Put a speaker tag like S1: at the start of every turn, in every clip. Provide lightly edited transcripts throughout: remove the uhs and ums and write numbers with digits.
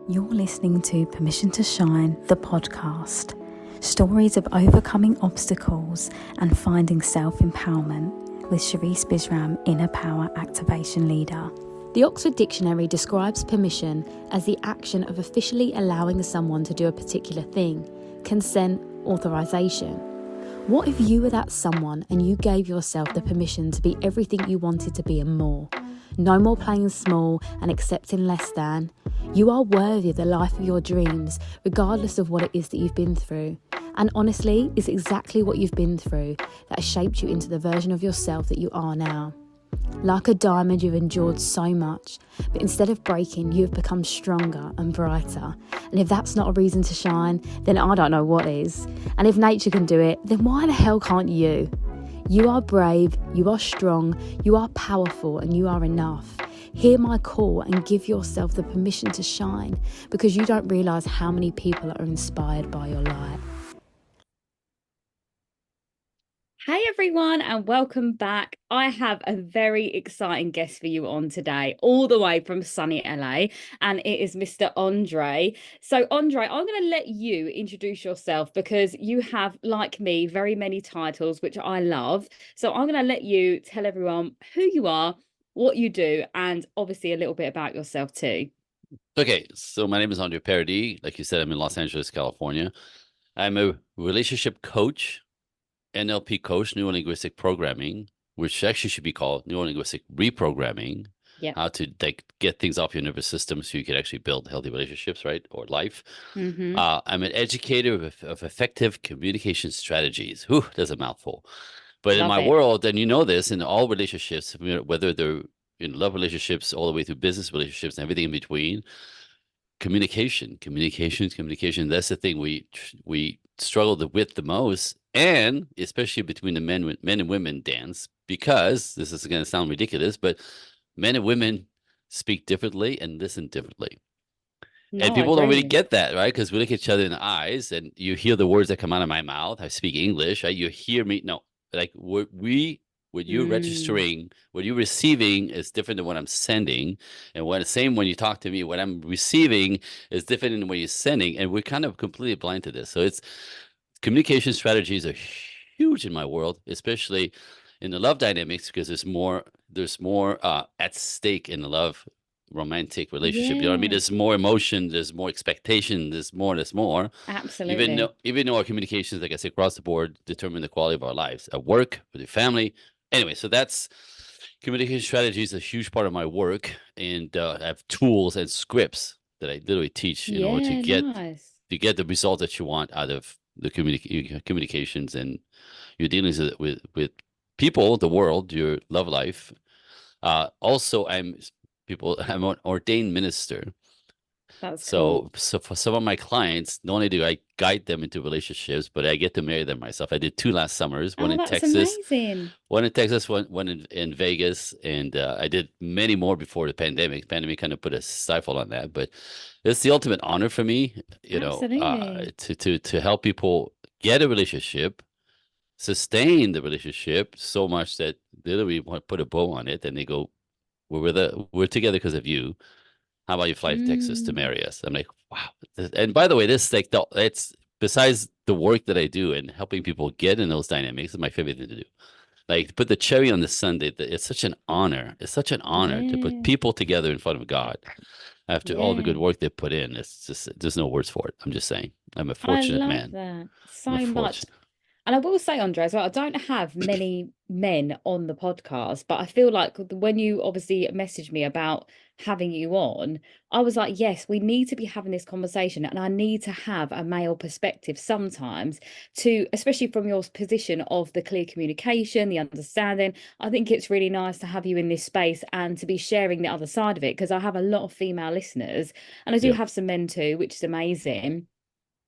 S1: You're listening to Permission to Shine, the podcast. Stories of overcoming obstacles and finding self-empowerment with Sherisse Bisram, Inner Power Activation Leader. The Oxford Dictionary describes permission as the action of officially allowing someone to do a particular thing, consent, authorization. What if you were that someone and you gave yourself the permission to be everything you wanted to be and more? No more playing small and accepting less than. You are worthy of the life of your dreams, regardless of what it is that you've been through. And honestly, it's exactly what you've been through that has shaped you into the version of yourself that you are now. Like a diamond, you've endured so much, but instead of breaking, you've become stronger and brighter. And if that's not a reason to shine, then I don't know what is. And if nature can do it, then why the hell can't you? You are brave, you are strong, you are powerful, and you are enough. Hear my call and give yourself the permission to shine, because you don't realise how many people are inspired by your light. Hey everyone, and welcome back. I have a very exciting guest for you on today, all the way from sunny LA, and it is Mr. Andre. So Andre, I'm going to let you introduce yourself because you have, like me, very many titles, which I love. So I'm going to let you tell everyone who you are, what you do, and obviously a little bit about yourself too.
S2: Okay, so my name is Andre Paradis. Like you said, I'm in Los Angeles, California. I'm a relationship coach, NLP coach, neuro-linguistic programming, which actually should be called neuro-linguistic reprogramming.
S1: Yeah.
S2: How to get things off your nervous system so you can actually build healthy relationships, right? Or life. I'm an educator of effective communication strategies. Whew, that's a mouthful. But in
S1: Love
S2: my
S1: it.
S2: world, and you know this, in all relationships, whether they're in love relationships all the way through business relationships and everything in between, communication. That's the thing we struggle with the most, and especially between the men and women dance, because this is going to sound ridiculous, but men and women speak differently and listen differently. And
S1: No, I
S2: people don't really
S1: agree.
S2: get that, right? Because we look at each other in the eyes and you hear the words that come out of my mouth. I speak English, right? You hear me. No, like what you're registering, what you're receiving is different than what I'm sending. And same when you talk to me, what I'm receiving is different than what you're sending. And we're kind of completely blind to this. So it's communication strategies are huge in my world, especially in the love dynamics, because there's more at stake in the love romantic relationship. You know what I mean?
S1: Yeah,
S2: There's more emotion, there's more expectation, there's more. Even
S1: absolutely.
S2: though even though our communications, like I said, across the board determine the quality of our lives at work, with your family. Anyway, so that's communication strategy is a huge part of my work, and I have tools and scripts that I literally teach in order to
S1: Yeah,
S2: get
S1: nice.
S2: the result that you want out of the communications and your dealings with people, the world, your love life. Also, I'm an ordained minister.
S1: That's
S2: So,
S1: cool.
S2: so for some of my clients, not only do I guide them into relationships, but I get to marry them myself. I did two last summers, one
S1: Oh,
S2: in
S1: that's
S2: Texas,
S1: amazing.
S2: one in Vegas, and I did many more before the pandemic. Pandemic kind of put a stifle on that, but it's the ultimate honor for me,
S1: Absolutely.
S2: to help people get a relationship, sustain the relationship so much that they literally want to put a bow on it, and they go, we're together because of you. How about you fly to Texas to
S1: Mm.
S2: marry us? I'm like, wow. And by the way, this like it's besides the work that I do and helping people get in those dynamics is my favorite thing to do. Like to put the cherry on the sundae. It's such an honor. It's such an honor to put
S1: Yeah,
S2: people together in front of God after all the
S1: yeah.
S2: good work they put in. It's just there's no words for it. I'm just saying. I'm a
S1: I
S2: fortunate
S1: love
S2: man.
S1: that
S2: I'm a
S1: so much.
S2: fortunate.
S1: And I will say, Andre, as well, I don't have many men on the podcast, but I feel like when you obviously messaged me about having you on, I was like, yes, we need to be having this conversation. And I need to have a male perspective sometimes to, especially from your position of the clear communication, the understanding. I think it's really nice to have you in this space and to be sharing the other side of it because I have a lot of female listeners and I do
S2: Yeah.
S1: have some men too, which is amazing.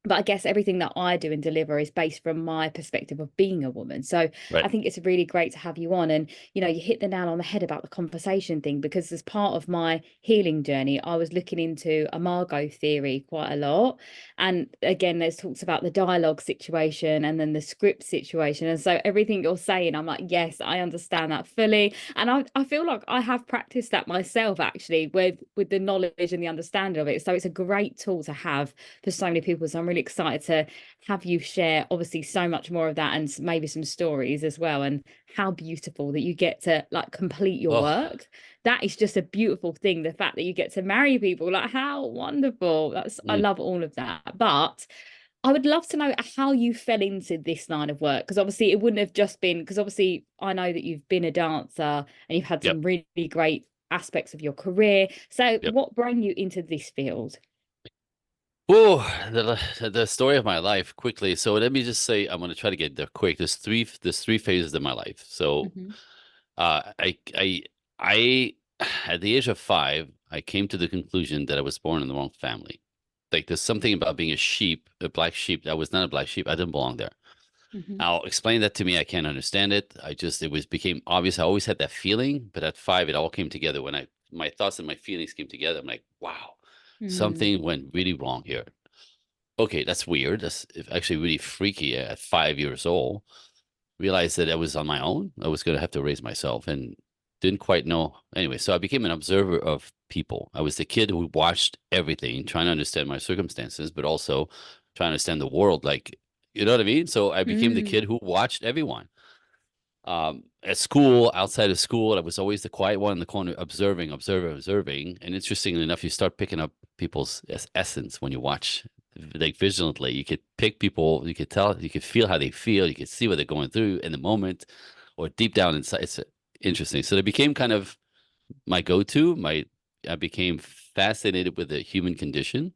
S3: but I guess everything that I do and deliver is based from my perspective of being a woman. So I
S2: Right.
S3: think it's really great to have you on. And, you hit the nail on the head about the conversation thing, because as part of my healing journey, I was looking into Imago theory quite a lot. And again, there's talks about the dialogue situation and then the script situation. And so everything you're saying, I'm like, yes, I understand that fully. And I feel like I have practiced that myself, actually, with the knowledge and the understanding of it. So it's a great tool to have for so many people. So I'm really excited to have you share, obviously, so much more of that, and maybe some stories as well. And how beautiful that you get to like complete your
S2: Oh,
S3: work. That is just a beautiful thing. The fact that you get to marry people, like, how wonderful. I
S2: mm,
S3: love all of that. But I would love to know how you fell into this line of work, because obviously it wouldn't have just been, because obviously I know that you've been a dancer and you've had
S2: yep.
S3: some really great aspects of your career. So
S2: Yep.
S3: what brought you into this field?
S2: Oh, the story of my life quickly. So let me just say, I'm going to try to get there quick. There's three phases of my life. So,
S3: Hmm.
S2: uh, I, I, I, at the age of 5, I came to the conclusion that I was born in the wrong family. Like there's something about being a sheep, a black sheep. I was not a black sheep. I didn't belong there.
S3: Hmm.
S2: Now, explain that to me. I can't understand it. It became obvious. I always had that feeling, but at 5, it all came together. When my thoughts and my feelings came together, I'm like, wow,
S3: Mm,
S2: something went really wrong here. Okay, that's weird. That's actually really freaky at 5 years old. Realized that I was on my own. I was going to have to raise myself and didn't quite know. Anyway, so I became an observer of people. I was the kid who watched everything, trying to understand my circumstances, but also trying to understand the world. Like, you know what I mean? So I became the kid
S3: mm,
S2: who watched everyone. At school, outside of school, I was always the quiet one in the corner, observing. And interestingly enough, you start picking up people's essence when you watch, like vigilantly. You could pick people, you could tell, you could feel how they feel, you could see what they're going through in the moment, or deep down inside. It's interesting. So they became kind of my go-to. I became fascinated with the human condition,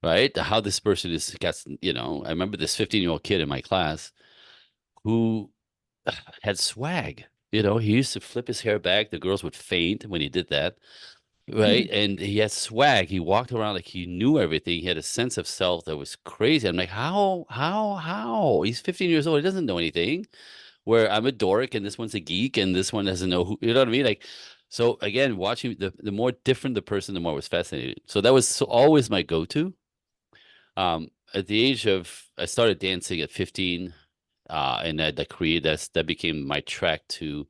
S2: right? How this person is, I remember this 15-year-old kid in my class who had swag. He used to flip his hair back. The girls would faint when he did that, right? And he had swag. He walked around like he knew everything. He had a sense of self that was crazy. I'm like, how? He's 15 years old. He doesn't know anything. Where I'm a dork and this one's a geek and this one doesn't know who, you know what I mean? Like, so again, watching the more different the person, the more I was fascinated. So that was always my go-to. At the age of, I started dancing at 15, and that became my track to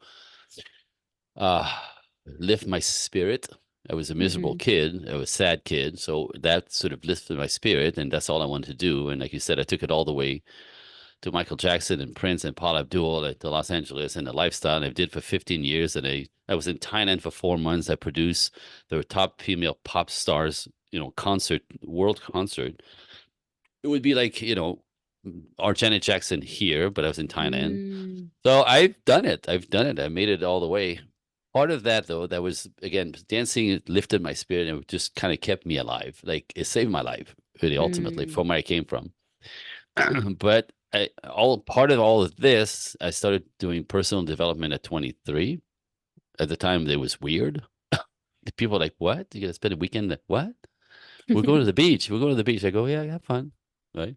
S2: uh lift my spirit. I was a miserable
S3: hmm.
S2: kid. I was a sad kid. So that sort of lifted my spirit, and that's all I wanted to do. And like you said, I took it all the way to Michael Jackson and Prince and Paula Abdul to Los Angeles and the lifestyle. And I did for 15 years. And I was in Thailand for 4 months. I produced the top female pop stars, world concert. It would be like, our Janet Jackson here, but I was in Thailand.
S3: Mm,
S2: So I've done it. I've done it. I made it all the way. Part of that, though, that was, again, dancing, it lifted my spirit and it just kind of kept me alive. Like it saved my life, really, ultimately,
S3: mm,
S2: from where I came from. But all part of all of this, I started doing personal development at 23. At the time, it was weird. The people were like, "What? You gonna spend a weekend? What? We're going to the beach. We're going to the beach." I go, "Yeah, have fun." Right.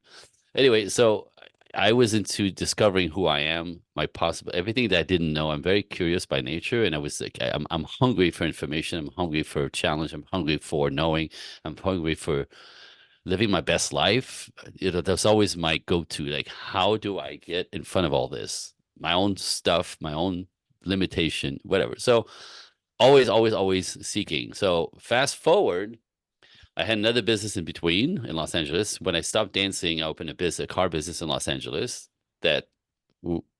S2: Anyway, so I was into discovering who I am, my possible everything that I didn't know. I'm very curious by nature, and I was like, I'm hungry for information. I'm hungry for challenge. I'm hungry for knowing. I'm hungry for living my best life. That's always my go-to. Like, how do I get in front of all this? My own stuff, my own limitation, whatever. So always, always, always seeking. So fast forward, I had another business in between in Los Angeles. When I stopped dancing, I opened a car business in Los Angeles that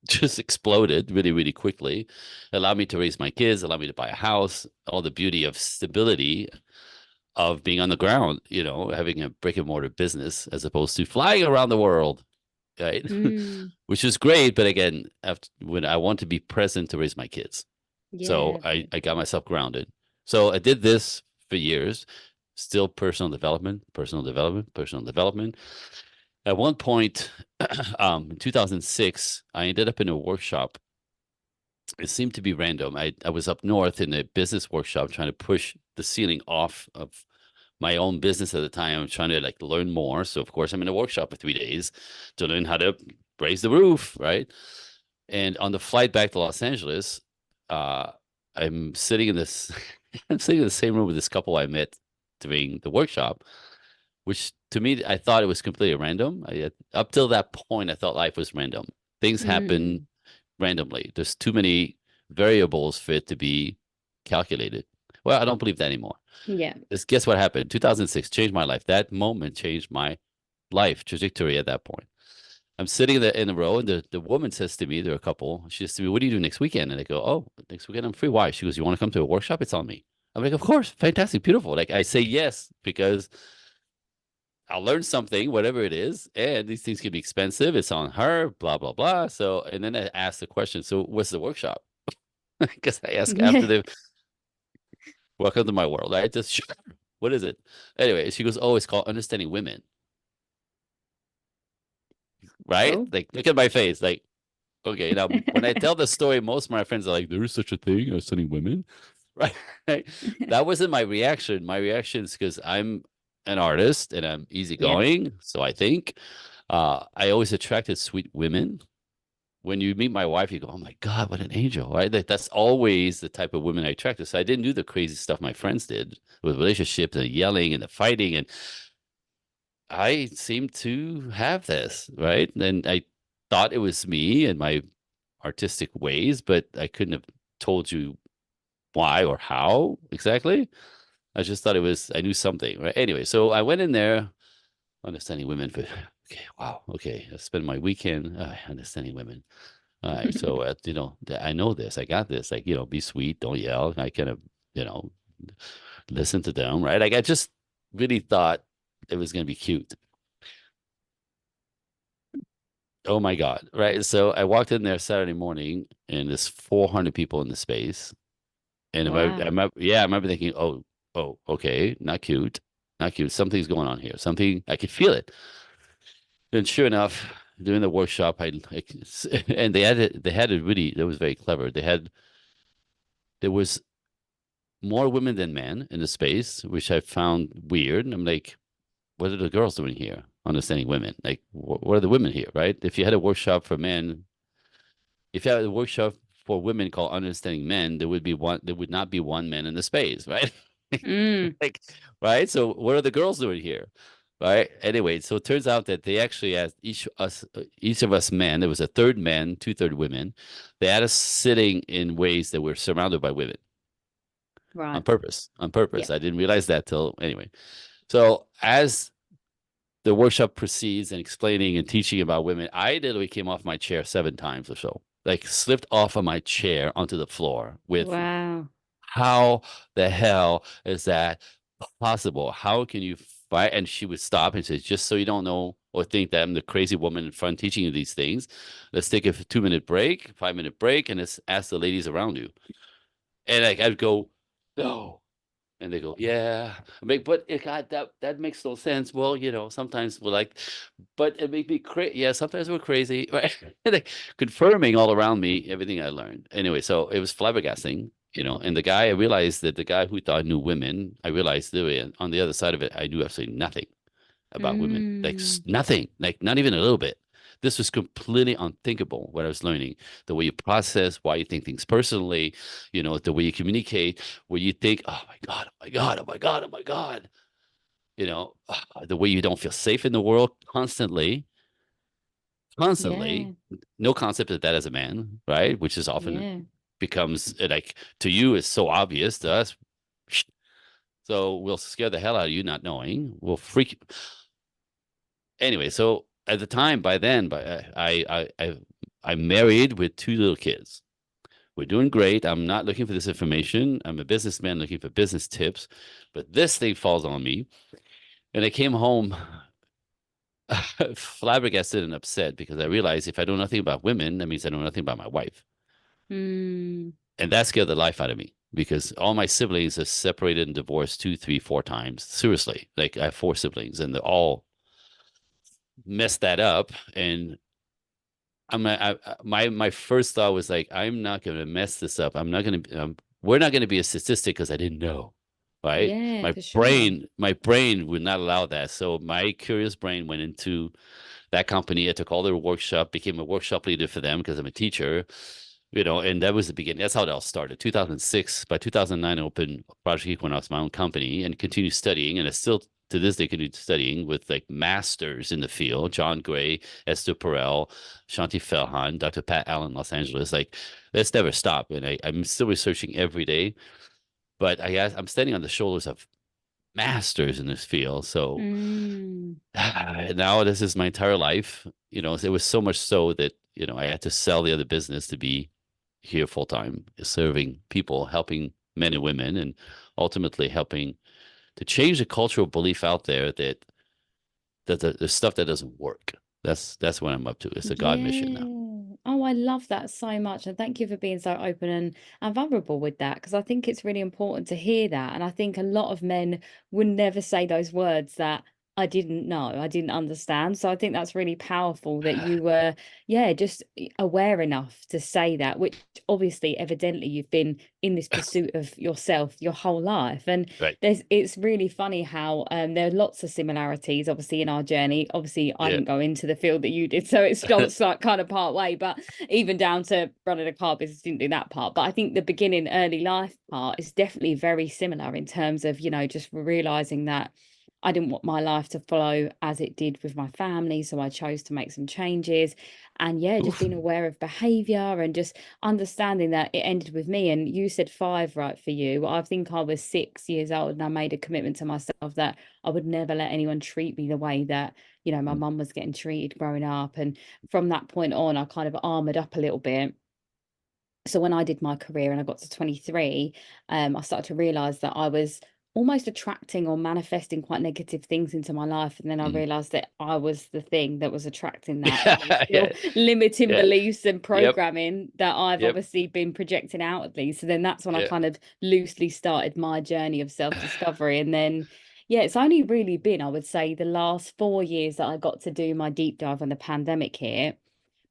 S2: just exploded really, really quickly. Allowed me to raise my kids, allowed me to buy a house, all the beauty of stability of being on the ground, having a brick and mortar business as opposed to flying around the world, right?
S3: mm.
S2: Which is great, but again, when I want to be present to raise my kids, so
S3: Yeah.
S2: I got myself grounded. So I did this for years, still personal development, personal development, personal development. At one point, in 2006, I ended up in a workshop. It seemed to be random. I was up north in a business workshop trying to push the ceiling off of my own business at the time. I'm trying to like learn more. So of course I'm in a workshop for 3 days to learn how to raise the roof, right? And on the flight back to Los Angeles, uh, I'm sitting in this, I'm sitting in the same room with this couple I met during the workshop, which to me, I thought it was completely random. Up till that point, I thought life was random. Things happen
S3: Mm.
S2: randomly. There's too many variables for it to be calculated. Well, I don't believe that anymore.
S3: Yeah.
S2: Just guess what happened? 2006 changed my life. That moment changed my life trajectory at that point. I'm sitting there in a row, and the woman says to me, they're a couple. She says to me, "What do you do next weekend?" And I go, "Oh, next weekend I'm free. Why?" She goes, "You want to come to a workshop? It's on me." I'm like, "Of course, fantastic, beautiful." Like I say yes because I'll learn something, whatever it is, and these things can be expensive. It's on her, blah blah blah. So, and then I ask the question, "So, what's the workshop?" Because I ask after
S3: Yeah.
S2: the welcome to my world. I just, sure, what is it? Anyway, she goes, "Oh, it's called Understanding Women." Right?
S3: Oh.
S2: Like, look at my face. Like, okay, now when I tell the story, most of my friends are like, "There is such a thing as studying women," right? That wasn't my reaction. My reaction is because I'm an artist and I'm
S3: Yeah.
S2: easygoing, so I think I always attracted sweet women. When you meet my wife, you go, "Oh my God, what an angel!" Right? That's always the type of women I attracted. So I didn't do the crazy stuff my friends did with relationships and yelling and the fighting, and I seem to have this, right? And I thought it was me and my artistic ways, but I couldn't have told you why or how exactly. I just thought it was, I knew something, right? Anyway, so I went in there understanding women, but okay, wow, okay. I spent my weekend understanding women. All right, so, I know this, I got this, like, be sweet, don't yell. I kind of, you know, listen to them, right? Like, I just really thought it was going to be cute. Oh my God. Right. So I walked in there Saturday morning and there's 400 people in the space. And
S3: Wow.
S2: yeah, I remember thinking, oh, okay, not cute, not cute. Something's going on here. Something, I could feel it. And sure enough, during the workshop, and they had it really, that was very clever. There was more women than men in the space, which I found weird. And I'm like, what are the girls doing here? Understanding women. Like, what are the women here, right? If you had a workshop for men, if you had a workshop for women called Understanding Men, there would not be one man in the space, right?
S3: Mm.
S2: Like, right? So what are the girls doing here? Right. Anyway, so it turns out that they actually asked each of us men, there was a third man, two-third women. They had us sitting in ways that were surrounded by women on
S3: Right.
S2: purpose. On purpose.
S3: Yeah.
S2: I didn't realize that till anyway. So as the workshop proceeds and explaining and teaching about women, I literally came off my chair 7 times or so, like slipped off of my chair onto the floor with
S3: Wow.
S2: how the hell is that possible? How can you fight? And she would stop and say, just so you don't know or think that I'm the crazy woman in front teaching you these things, let's take a 2-minute break, 5-minute break, and let's ask the ladies around you. And like I'd go, no. And they go, yeah. I mean, but God, that makes no sense. Well, sometimes we're like, but it made me crazy. Yeah, sometimes we're crazy, right? Like, confirming all around me everything I learned. Anyway, so it was flabbergasting, And I realized that the guy who thought I knew women, I realized that on the other side of it, I knew absolutely nothing about women, like
S3: Mm.
S2: nothing, like not even a little bit. This was completely unthinkable what I was learning. The way you process, why you think things personally, the way you communicate, where you think, oh my God, oh my God, oh my God, oh my God, the way you don't feel safe in the world constantly,
S3: Yeah.
S2: constantly. No concept of that as a man, right? Which is often
S3: Yeah.
S2: becomes like to you, it's so obvious to us. So we'll scare the hell out of you not knowing. We'll freak. Anyway, so at the time, by then, I'm married with 2 little kids. We're doing great. I'm not looking for this information. I'm a businessman looking for business tips, but this thing falls on me. And I came home flabbergasted and upset because I realized if I know nothing about women, that means I know nothing about my wife.
S3: Mm.
S2: And that scared the life out of me because all my siblings are separated and divorced 2, 3, 4 times. Seriously, like I have 4 siblings and they're all messed that up. And my first thought was like, I'm not going to mess this up. I'm not going to. We're not going to be a statistic because I didn't know. right?
S3: Yeah, for sure.
S2: My brain would not allow that. So my curious brain went into that company. I took all their workshop, became a workshop leader for them because I'm a teacher, and that was the beginning. That's how it all started. 2006, by 2009, I opened Project Equinox, my own company, and continued studying. And I still, to this day, continue studying with like masters in the field, John Gray, Esther Perel, Shanti Felhan, Dr. Pat Allen, Los Angeles. Like, let's never stop. And I'm still researching every day, but I'm standing on the shoulders of masters in this field. So
S3: Mm.
S2: now this is my entire life. It was so much so that, I had to sell the other business to be here full time, serving people, helping men and women, and ultimately helping to change the cultural belief out there that the stuff that doesn't work. That's what I'm up to. It's a God mission now.
S3: Yeah. Oh, I love that so much. And thank you for being so open and vulnerable with that, because I think it's really important to hear that. And I think a lot of men would never say those words that I didn't know, I didn't understand. So I think that's really powerful that you were, yeah, just aware enough to say that, which obviously, evidently, you've been in this pursuit of yourself your whole life. And
S2: Right.
S3: it's really funny how there are lots of similarities obviously in our journey. Obviously I
S2: Yeah.
S3: didn't go into the field that you did, so it starts like kind of part way, but even down to running a car business, didn't do that part. But I think the beginning early life part is definitely very similar in terms of just realizing that I didn't want my life to follow as it did with my family, so I chose to make some changes. And yeah, just
S2: Oof.
S3: being aware of behavior and just understanding that it ended with me. And you said 5, right, for you. I think I was 6 years old and I made a commitment to myself that I would never let anyone treat me the way that my mum was getting treated growing up. And from that point on, I kind of armored up a little bit. So when I did my career and I got to 23, I started to realize that I was almost attracting or manifesting quite negative things into my life. And then I
S2: Mm.
S3: realized that I was the thing that was attracting that. But there was
S2: Yeah.
S3: still limiting
S2: Yeah.
S3: beliefs and
S2: Yep.
S3: programming that I've
S2: Yep.
S3: obviously been projecting outwardly. So then that's when I
S2: Yeah.
S3: kind of loosely started my journey of self-discovery. And then, yeah, it's only really been, I would say, the last 4 years that I got to do my deep dive when the pandemic hit.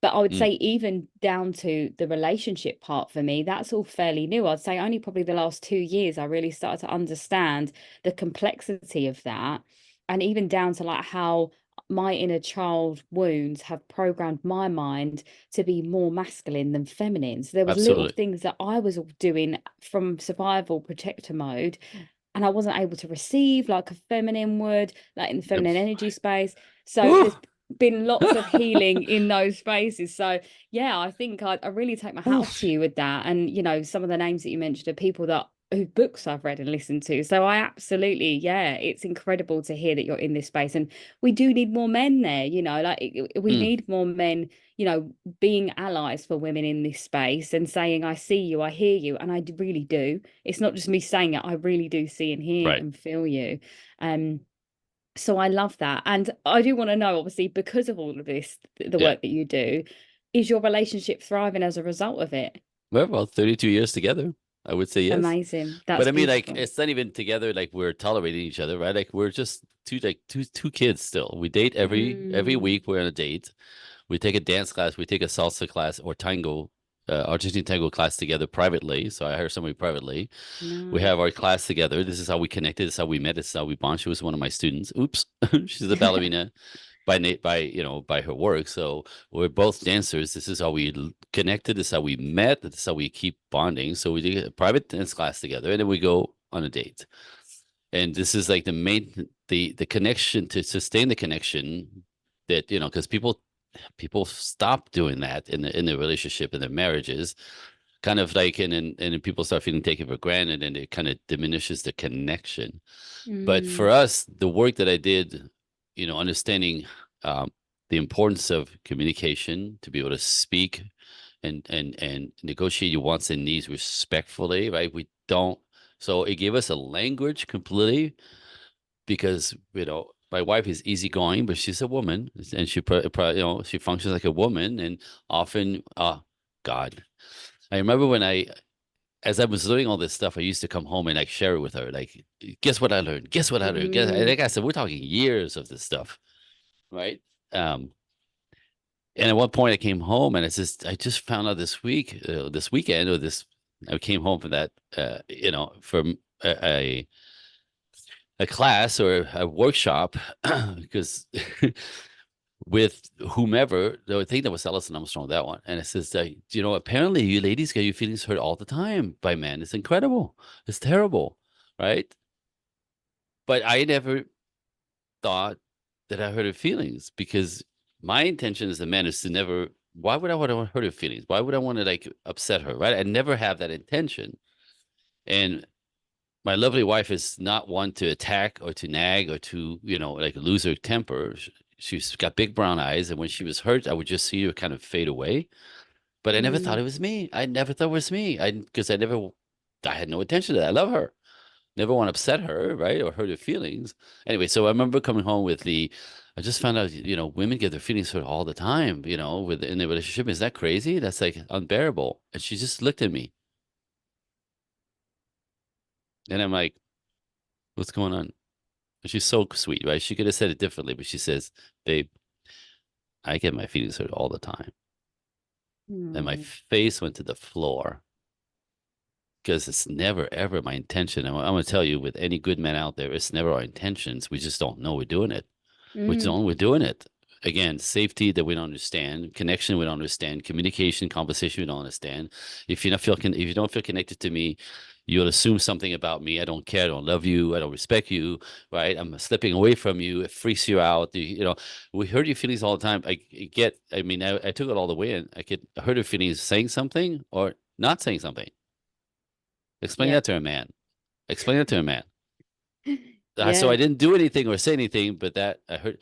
S3: But I would
S2: Mm.
S3: say even down to the relationship part for me, that's all fairly new. I'd say only probably the last 2 years I really started to understand the complexity of that. And even down to like how my inner child wounds have programmed my mind to be more masculine than feminine. So there was little
S2: Absolutely.
S3: things that I was doing from survival protector mode and I wasn't able to receive like a feminine would, like in the
S2: Yep.
S3: feminine energy space. So
S2: Ooh.
S3: there's been lots of healing in those spaces. So yeah, I think I really take my hat off to
S2: Oof.
S3: you with that. And some of the names that you mentioned are people that whose books I've read and listened to. So I absolutely, yeah, it's incredible to hear that you're in this space. And we do need more men there, like we
S2: Mm.
S3: need more men, being allies for women in this space and saying, I see you, I hear you. And I really do. It's not just me saying it, I really do see and hear
S2: Right.
S3: and feel you. So I love that. And I do want to know, obviously, because of all of this, the
S2: Yeah.
S3: work that you do, is your relationship thriving as a result of it?
S2: We're about 32 years together. I would say yes.
S3: Amazing.
S2: But
S3: That's
S2: I mean, like,
S3: beautiful.
S2: it's not even together like we're tolerating each other, right? Like we're just two kids still. We date every
S3: Mm,
S2: week. We're on a date. We take a dance class, we take a salsa class or tango, Argentine tango class together privately. So I hire somebody privately. We have our
S3: nice.
S2: class together. This is how we connected. This is how we met. This is how we bond. She was one of my students. Oops, she's a ballerina by her work. So we're both dancers. This is how we connected. This is how we met. This is how we keep bonding. So we do a private dance class together, and then we go on a date. And this is like the main the connection to sustain the connection that because people stop doing that in the relationship in their marriages, kind of like and then people start feeling taken for granted, and it kind of diminishes the connection. But for
S3: Mm,
S2: us, the work that I did, understanding the importance of communication, to be able to speak and negotiate your wants and needs respectfully, right? We don't. So it gave us a language completely because my wife is easygoing, but she's a woman, and she probably she functions like a woman, and often, God, I remember as I was learning all this stuff, I used to come home and like share it with her. Like, guess what I learned? Guess what I learned?
S3: mm,
S2: Like I said, we're talking years of this stuff, right? Um, and at one point, I came home and I just found out this weekend, I came home from that, from a a class or a workshop because with whomever, I think that was Ellison Armstrong, that one. And it says that, apparently you ladies get your feelings hurt all the time by men. It's incredible. It's terrible. Right. But I never thought that I hurt her feelings because my intention as a man is to never, why would I want to hurt her feelings? Why would I want to like upset her? Right. I never have that intention. And my lovely wife is not one to attack or to nag or to, like lose her temper. She's got big brown eyes. And when she was hurt, I would just see her kind of fade away. But I never thought it was me. I never thought it was me. Because I had no intention to that. I love her. Never want to upset her, right? Or hurt her feelings. Anyway, so I remember coming home with I just found out, women get their feelings hurt all the time, in a relationship. Is that crazy? That's like unbearable. And she just looked at me. And I'm like, what's going on? And she's so sweet, right? She could have said it differently, but she says, babe, I get my feelings hurt all the time. And my face went to the floor because it's never, ever my intention. I'm going to tell you, with any good men out there, it's never our intentions. We just don't know we're doing it. We're doing it. Again, safety that we don't understand, connection we don't understand, communication, conversation we don't understand. If you don't feel connected to me, you'll assume something about me. I don't care. I don't love you. I don't respect you. Right? I'm slipping away from you. It freaks you out. We hurt your feelings all the time. I took it all the way in. I could hurt your feelings saying something or not saying something. Explain that to a man. Explain that to a man. So I didn't do anything or say anything, but that I heard.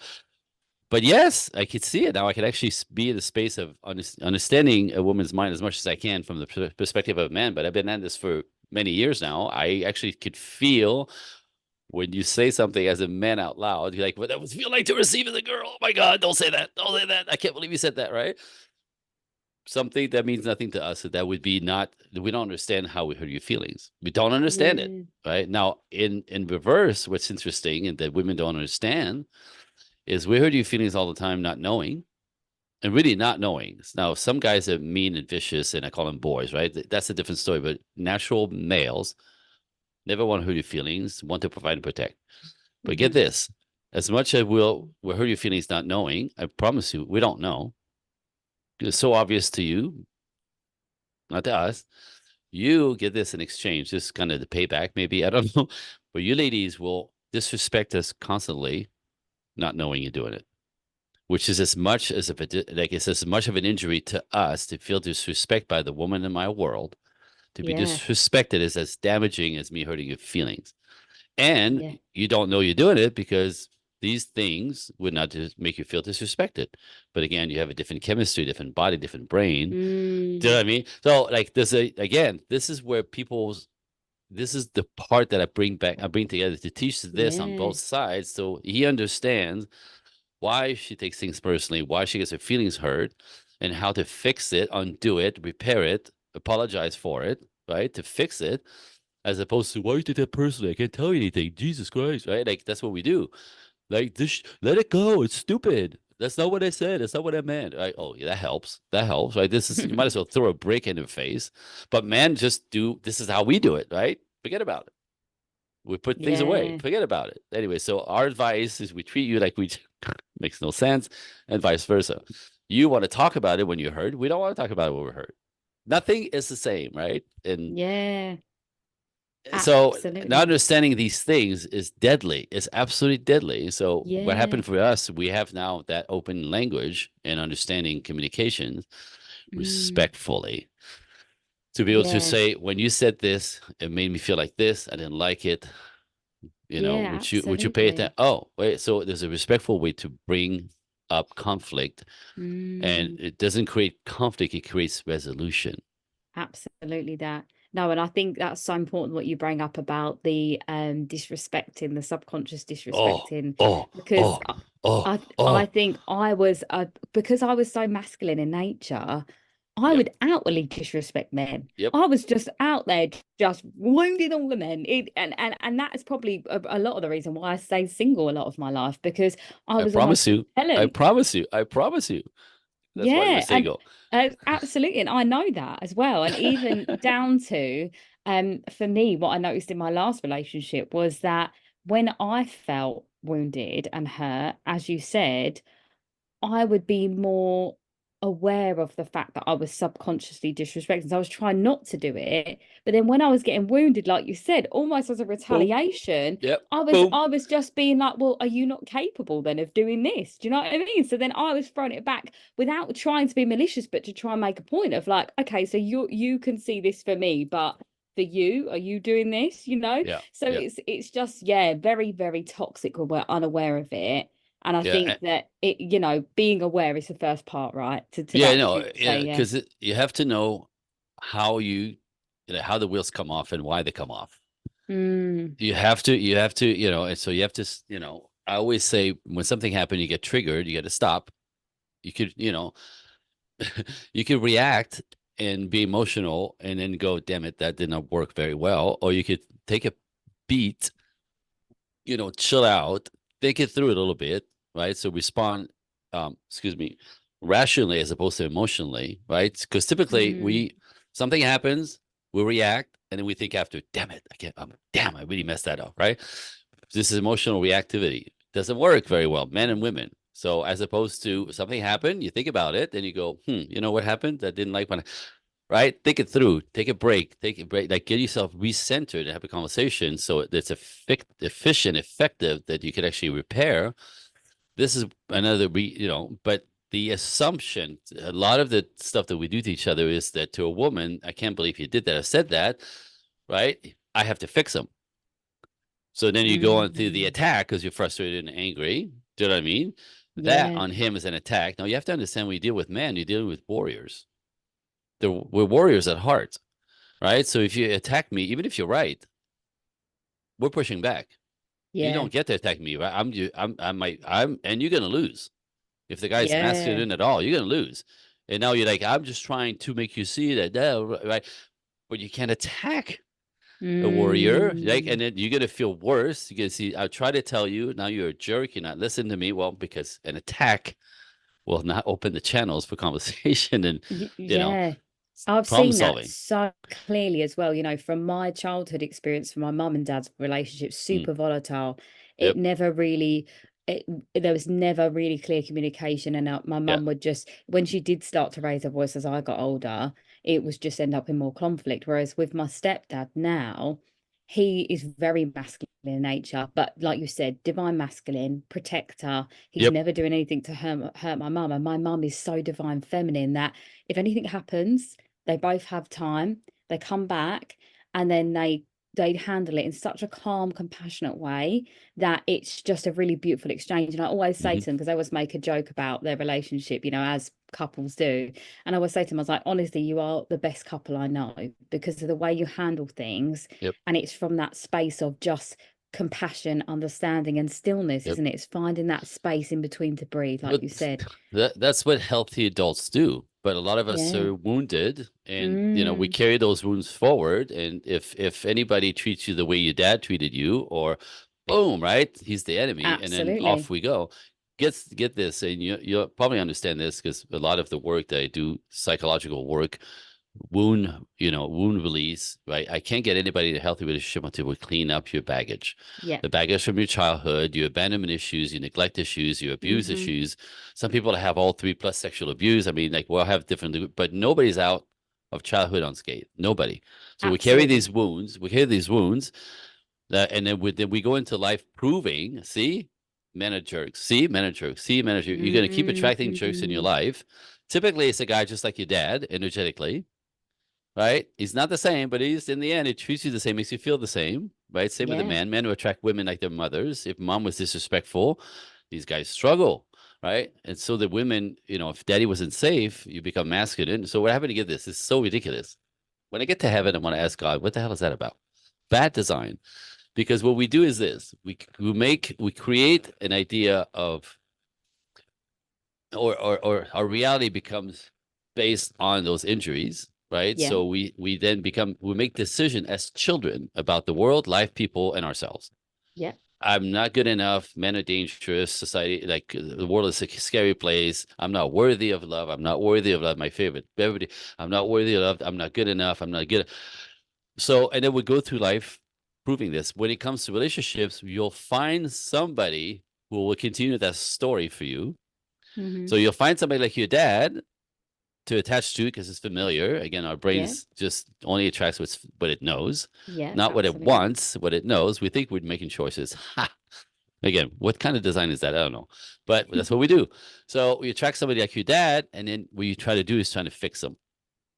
S2: But yes, I could see it now. I could actually be in the space of understanding a woman's mind as much as I can from the perspective of a man. But I've been at this for many years now. I actually could feel when you say something as a man out loud. You're like, "What that would feel like to receive as a girl." Oh my God! Don't say that! Don't say that! I can't believe you said that. Right? Something that means nothing to us. That would be not. We don't understand how we hurt your feelings. We don't understand it. Right now, in reverse, what's interesting and that women don't understand is we hurt your feelings all the time, not knowing, and really not knowing. Now, some guys are mean and vicious, and I call them boys, right? That's a different story. But natural males never want to hurt your feelings, want to provide and protect. But get this: as much as we'll hurt your feelings, not knowing, I promise you, we don't know. It's so obvious to you, not to us. You get this in exchange. This is kind of the payback, maybe. I don't know. But you ladies will disrespect us constantly, not knowing you're doing it. Which is as much as it's as much of an injury to us to feel disrespect by the woman in my world. To be disrespected is as damaging as me hurting your feelings. And you don't know you're doing it because these things would not just make you feel disrespected. But again, you have a different chemistry, different body, different brain. Do you know what I mean? So like this is where this is the part that I bring together to teach this on both sides. So he understands why she takes things personally, why she gets her feelings hurt, and how to fix it, undo it, repair it, apologize for it, right? To fix it, as opposed to, why you take that personally? I can't tell you anything. Jesus Christ, right? Like, that's what we do. Like, this, let it go. It's stupid. That's not what I said. That's not what I meant. Right? Oh, yeah, that helps. That helps, right? You might as well throw a brick in her face. But men this is how we do it, right? Forget about it. We put things away. Forget about it. Anyway, so our advice is we treat you like we makes no sense, and vice versa. You want to talk about it when you're hurt. We don't want to talk about it when we're hurt. Nothing is the same, right? And so not understanding these things is deadly. It's absolutely deadly. So what happened for us, we have now that open language and understanding communication respectfully. To be able to say, when you said this, it made me feel like this. I didn't like it. Would you pay attention? Oh, wait. So there's a respectful way to bring up conflict, and it doesn't create conflict. It creates resolution.
S3: Absolutely that. No, and I think that's so important what you bring up about the disrespecting, the subconscious disrespecting, because I think I was because I was so masculine in nature, I would outwardly disrespect men. I was just out there just wounding all the men. And that is probably a lot of the reason why I stayed single a lot of my life, because I promise you.
S2: That's why you're single.
S3: Absolutely. And I know that as well. And even down to, for me, what I noticed in my last relationship was that when I felt wounded and hurt, as you said, I would be more aware of the fact that I was subconsciously disrespecting. So I was trying not to do it. But then when I was getting wounded, like you said, almost as a
S2: Boom.
S3: retaliation,
S2: Yep.
S3: I was
S2: Boom.
S3: I was just being like, well, are you not capable then of doing this? Do you know what I mean? So then I was throwing it back without trying to be malicious, but to try and make a point of like, okay, so you can see this for me, but for you, are you doing this? You know?
S2: Yeah.
S3: So
S2: Yeah.
S3: it's just, yeah, very, very toxic when we're unaware of it. And I
S2: Yeah.
S3: think that it, being aware is the first part, right? To
S2: Yeah.
S3: that,
S2: No.
S3: would
S2: Yeah.
S3: say, yeah.
S2: Because you have to know how how the wheels come off and why they come off.
S3: Mm,
S2: You have to, and so you have to, I always say when something happened, you get triggered, you got to stop. You could, you could react and be emotional and then go, damn it, that did not work very well. Or you could take a beat, chill out, think it through it a little bit, right? So respond, excuse me, rationally as opposed to emotionally, right? Because typically
S3: mm,
S2: something happens, we react, and then we think after, damn it, damn, I really messed that up, right? This is emotional reactivity. Doesn't work very well, men and women. So as opposed to something happened, you think about it, then you go, you know what happened? I didn't like when right? Think it through. Take a break. Like get yourself recentered and have a conversation so it's efficient, effective that you can actually repair. This is another, but the assumption, a lot of the stuff that we do to each other is that to a woman, I can't believe you did that. I said that, right? I have to fix them. So then you go on to the
S3: mm.
S2: attack because you're frustrated and angry. Do you know what I mean? That
S3: Yeah,
S2: on him is an attack. Now you have to understand when you deal with men, you're dealing with warriors. We're warriors at heart, right? So if you attack me, even if you're right, we're pushing back. You
S3: yeah,
S2: don't get to attack me, right? And you're gonna lose. If the guy's
S3: yeah.
S2: masculine at all, you're gonna lose. And now you're like, I'm just trying to make you see that, no, right? But you can't attack a warrior, like,
S3: Mm.
S2: and then you're gonna feel worse. You're gonna see, I try to tell you, now you're a jerk. You're not listening to me. Well, because an attack will not open the channels for conversation and you know
S3: Yeah. I've
S2: problem
S3: seen that
S2: solving.
S3: so clearly as well, from my childhood experience, from my mum and dad's relationship,
S2: Mm,
S3: super volatile. It
S2: yep.
S3: never really, it, there was never really clear communication. And my
S2: Yeah.
S3: mum would just, when she did start to raise her voice as I got older, it was just end up in more conflict. Whereas with my stepdad now, he is very masculine in nature, but like you said, divine masculine, protector. He's
S2: Yep.
S3: never doing anything to hurt my mum. And my mum is so divine feminine that if anything happens, they both have time, they come back, and then they handle it in such a calm, compassionate way that it's just a really beautiful exchange. And I always say
S2: Hmm.
S3: to them, because I always make a joke about their relationship, as couples do. And I always say to them, I was like, honestly, you are the best couple I know because of the way you handle things.
S2: Yep.
S3: And it's from that space of just compassion, understanding, and stillness,
S2: Yep.
S3: isn't it? It's finding that space in between to breathe, like
S2: But
S3: you said.
S2: that's what healthy adults do. But a lot of us
S3: Yeah.
S2: are wounded, and we
S3: Mm,
S2: carry those wounds forward. And if anybody treats you the way your dad treated you, or boom, right, he's the enemy, and then off
S3: absolutely.
S2: we go. Get this, and you'll probably understand this because a lot of the work that I do, psychological work, wound release, right? I can't get anybody in a healthy relationship until we clean up your baggage.
S3: Yeah.
S2: The baggage from your childhood, your abandonment issues, your neglect issues, your abuse
S3: Hmm.
S2: issues. Some people have all three plus sexual abuse. I mean, like we'll have different, but nobody's out of childhood unscathed. Nobody. So we carry
S3: Absolutely.
S2: these wounds. We carry these wounds, and then we go into life proving, see, men are jerks. See, men are jerks. See, men are jerks. You're going to keep attracting jerks in your
S3: Mm,
S2: life. Typically, it's a guy just like your dad, energetically, right? He's not the same, but he's in the end, it treats you the same, makes you feel the same, right? Same with the
S3: yeah,
S2: man. Men who attract women like their mothers. If mom was disrespectful, these guys struggle, right? And so the women, if daddy wasn't safe, you become masculine. So what happened to get this? It's so ridiculous. When I get to heaven, I want to ask God, what the hell is that about? Bad design. Because what we do is this: we create an idea of, or our reality becomes based on those injuries, right?
S3: yeah,
S2: So we then we make decision as children about the world, life, people, and ourselves.
S3: yeah,
S2: I'm not good enough. Men are dangerous. Society, like the world is a scary place. I'm not worthy of love. I'm not worthy of love. My favorite. I'm not worthy of love. I'm not good enough. I'm not good. So, and then we go through life proving this. When it comes to relationships, you'll find somebody who will continue that story for you. So you'll find somebody like your dad to attach to because it's familiar. Again, our brains just only attracts what it knows, not what it wants, what it knows. We think we're making choices. Ha! Again, what kind of design is that? I don't know, but that's what we do. So we attract somebody like your dad, and then what you try to do is trying to fix them,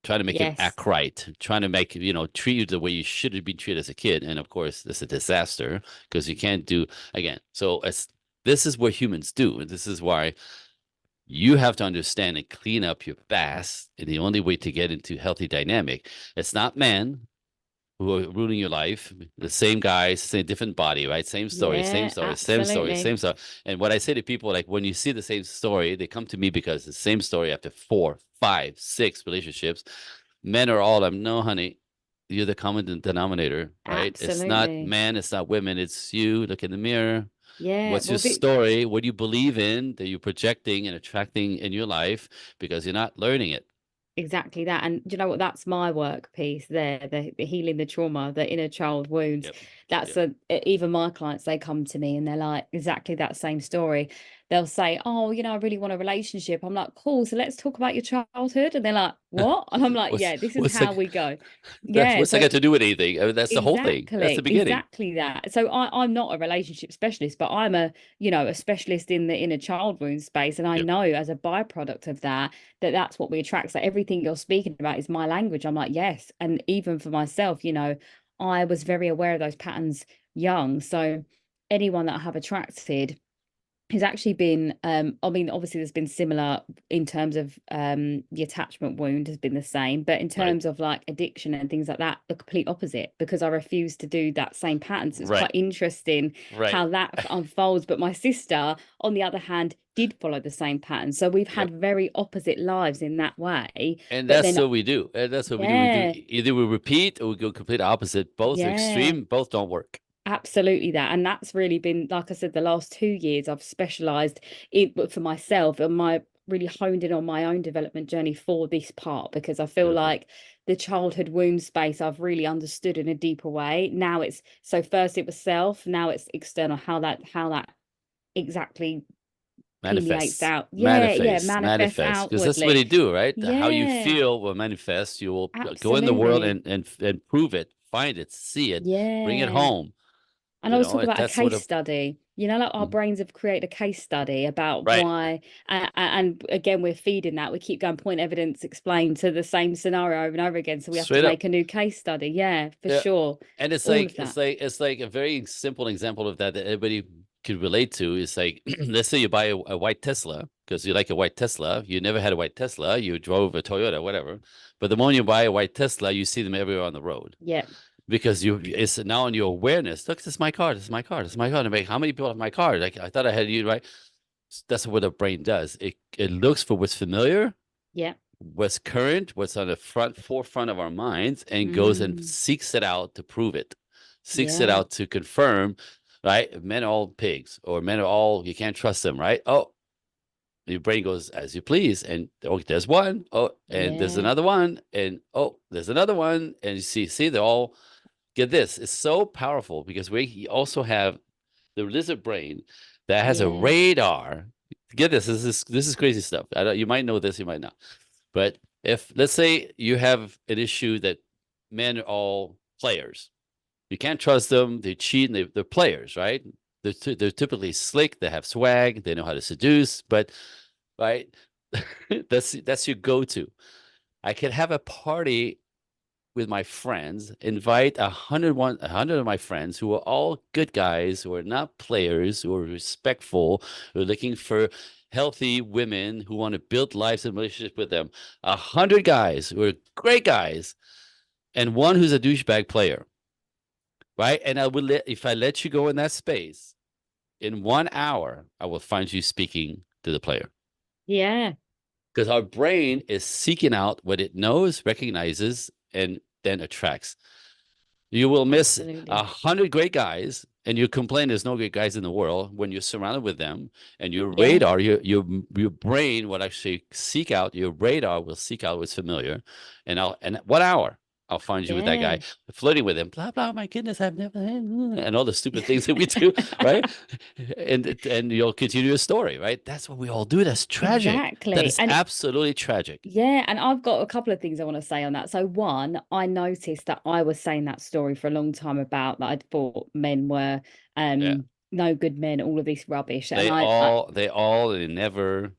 S2: trying to make him act right, trying to make, treat you the way you should have been treated as a kid. And of course, it's a disaster because you can't do, again. So this is what humans do. And this is why you have to understand and clean up your past. And the only way to get into healthy dynamic, it's not men who are ruining your life. The same guys, same different body, right? Same story, same story, same story, same story. And what I say to people, like when you see the same story, they come to me because the same story after 4, 5, 6 relationships. Men are all, no, honey, you're the common denominator, right? It's not men, it's not women, it's you. Look in the mirror.
S3: Yeah.
S2: What's your story? What do you believe in that you're projecting and attracting in your life because you're not learning it?
S3: Exactly that. And do you know what? That's my work piece there, the healing the trauma, the inner child wounds. That's even my clients, they come to me and they're like exactly that same story. They'll say, oh, I really want a relationship. I'm like, cool, so let's talk about your childhood. And they're like, what? And I'm like, yeah, this is how we go. Yeah.
S2: What's that got to do with anything? I mean, that's the whole thing. That's the beginning.
S3: Exactly that. So I'm not a relationship specialist, but I'm a specialist in the inner child wound space. And I know as a byproduct of that, that's what we attract. So everything you're speaking about is my language. I'm like, yes. And even for myself, I was very aware of those patterns young. So anyone that I have attracted has actually been, obviously there's been similar in terms of the attachment wound has been the same, but in terms of like addiction and things like that, the complete opposite, because I refuse to do that same pattern. So it's quite interesting how that unfolds. But my sister, on the other hand, did follow the same pattern. So we've had very opposite lives in that way.
S2: And that's what we do. And that's what we do. We do. Either we repeat or we go complete opposite. Both extreme, both don't work.
S3: Absolutely that. And that's really been, like I said, the last 2 years I've specialized for myself and my really honed in on my own development journey for this part, because I feel like the childhood wound space I've really understood in a deeper way. Now first it was self, now it's external, how that exactly
S2: manifests
S3: out.
S2: Manifests
S3: outwardly.
S2: Because that's what they do, right? How you feel will manifest. You will go in the world and prove it, find it, see it, bring it home.
S3: And I was talking about a case study, like our brains have created a case study about why, and again, we're feeding that. We keep going point, evidence, explain to the same scenario over and over again. So we have to make a new case study. Yeah, for sure.
S2: And it's like a very simple example of that everybody could relate to is like, let's say you buy a white Tesla because you like a white Tesla. You never had a white Tesla. You drove a Toyota, whatever. But the moment you buy a white Tesla, you see them everywhere on the road.
S3: Yeah.
S2: Because it's now in your awareness. Look, this is my car. This is my car. This is my car. And I'm like, how many people have my car? Like, I thought I had you, right? That's what the brain does. It looks for what's familiar.
S3: Yeah.
S2: What's current, what's on the forefront of our minds, and goes and seeks it out to prove it. Seeks it out to confirm, right? Men are all pigs, or men are all, you can't trust them, right? Oh, your brain goes as you please, and there's one. Oh, and there's another one, and there's another one, and you see, they're all. Get this, it's so powerful because we also have the lizard brain that has a radar. Get this, this is crazy stuff. You might know this, you might not. But if, let's say you have an issue that men are all players. You can't trust them, they cheat, and they're players, right? They're typically slick, they have swag, they know how to seduce, but, right, that's your go-to. I could have a party with my friends, invite 100 of my friends who are all good guys, who are not players, who are respectful, who are looking for healthy women who want to build lives and relationships with them. 100 guys who are great guys, and one who's a douchebag player, right? And if I let you go in that space, in 1 hour, I will find you speaking to the player.
S3: Yeah.
S2: Because our brain is seeking out what it knows, recognizes, and then attracts. You will miss 100 great guys, and you complain there's no great guys in the world when you're surrounded with them. And your radar, your brain will actually seek out. Your radar will seek out what's familiar. And 1 hour, I'll find you with that guy
S3: Yeah,
S2: flirting with him, blah blah. My goodness, I've never, and all the stupid things that we do, right? And you'll continue your story, right? That's what we all do. That's tragic. That
S3: exactly.
S2: is
S3: And
S2: absolutely tragic.
S3: yeah, and I've got a couple of things I want to say on that. So one, I noticed that I was saying that story for a long time about that I thought men were
S2: Yeah,
S3: no good men, all of this rubbish. And
S2: they never,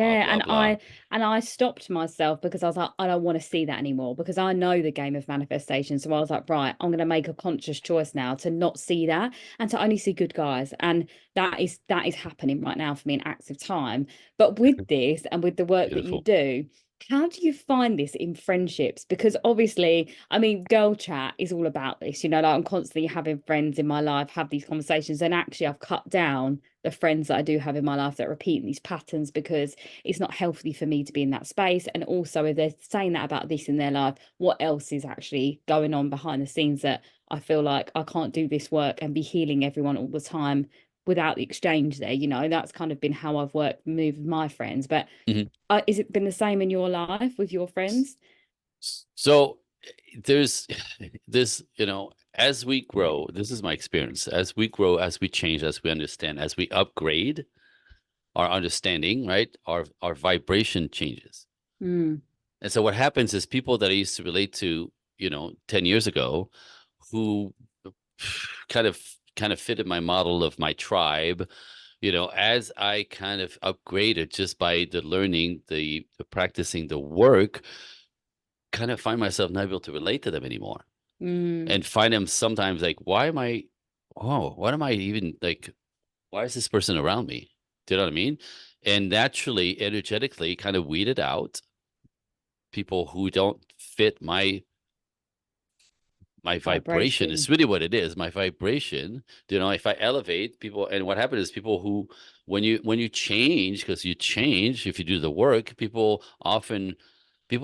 S2: blah
S3: yeah,
S2: blah blah.
S3: and I stopped myself because I was like, I don't want to see that anymore because I know the game of manifestation. So I was like, right, I'm going to make a conscious choice now to not see that and to only see good guys. And that is happening right now for me in active time. But with this and with the work that you
S2: Beautiful.
S3: do, how do you find this in friendships? Because obviously, I mean, girl chat is all about this, like I'm constantly having friends in my life have these conversations. And actually, I've cut down the friends that I do have in my life that repeat these patterns because it's not healthy for me to be in that space. And also, if they're saying that about this in their life, what else is actually going on behind the scenes that I feel like I can't do this work and be healing everyone all the time without the exchange there? That's kind of been how I've moved with my friends. But
S2: Mhm.
S3: is it been the same in your life with your friends?
S2: So there's this, as we grow, this is my experience. As we grow, as we change, as we understand, as we upgrade our understanding, right? Our vibration changes.
S3: Mm,
S2: And so what happens is people that I used to relate to, 10 years ago, who kind of fitted my model of my tribe, as I kind of upgraded just by the learning, the practicing, the work, kind of find myself not able to relate to them anymore.
S3: mm,
S2: And find them sometimes like, what am I even like, why is this person around me? Do you know what I mean? And naturally, energetically, kind of weeded out people who don't fit my vibration. It's
S3: vibration.
S2: really what it is. My vibration, if I elevate people, and what happened is people who, when you change, because you change, if you do the work, people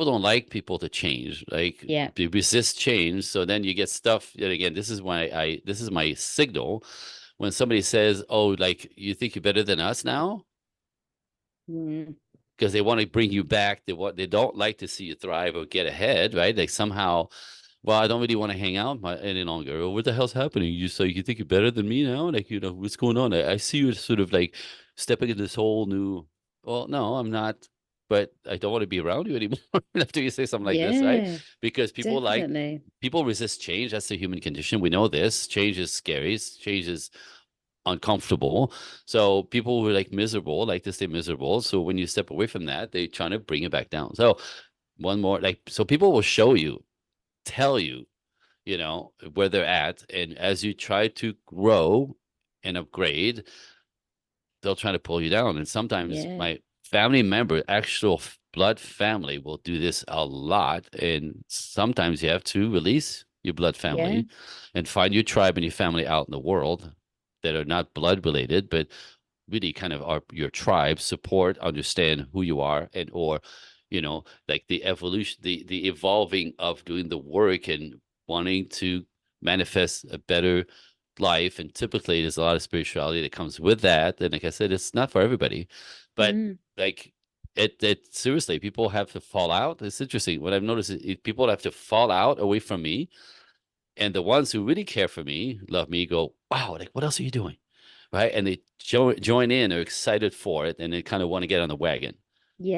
S2: don't like people to change. Like
S3: Yeah.
S2: they resist change. So then you get stuff. And again, this is why this is my signal. When somebody says, "Oh, like you think you're better than us now,"
S3: Mm,
S2: because they want to bring you back. They don't like to see you thrive or get ahead, right? Like somehow, well, I don't really want to hang out any longer. Or what the hell's happening? You think you're better than me now? Like, what's going on? I see you sort of like stepping into this whole new. Well, no, I'm not. But I don't want to be around you anymore after you say something like this, right?
S3: yeah,
S2: Because
S3: definitely.
S2: people resist change. That's the human condition. We know this. Change is scary. Change is uncomfortable. So people who are like miserable like to stay miserable. So when you step away from that, they trying to bring it back down. So one more so people will show you, tell you, where they're at. And as you try to grow and upgrade, they'll try to pull you down. And sometimes
S3: Yeah,
S2: my family member, actual blood family, will do this a lot. And sometimes you have to release your blood
S3: yeah,
S2: family and find your tribe and your family out in the world that are not blood related, but really kind of are your tribe, support, understand who you are, and or like the evolution, the evolving of doing the work and wanting to manifest a better life. And typically there's a lot of spirituality that comes with that. And like I said, it's not for everybody, but
S3: mm,
S2: like it seriously, people have to fall out. It's interesting. What I've noticed is people have to fall out away from me, and the ones who really care for me, love me, go, wow, like what else are you doing? Right. And they join in, are excited for it, and they kind of want to get on the wagon.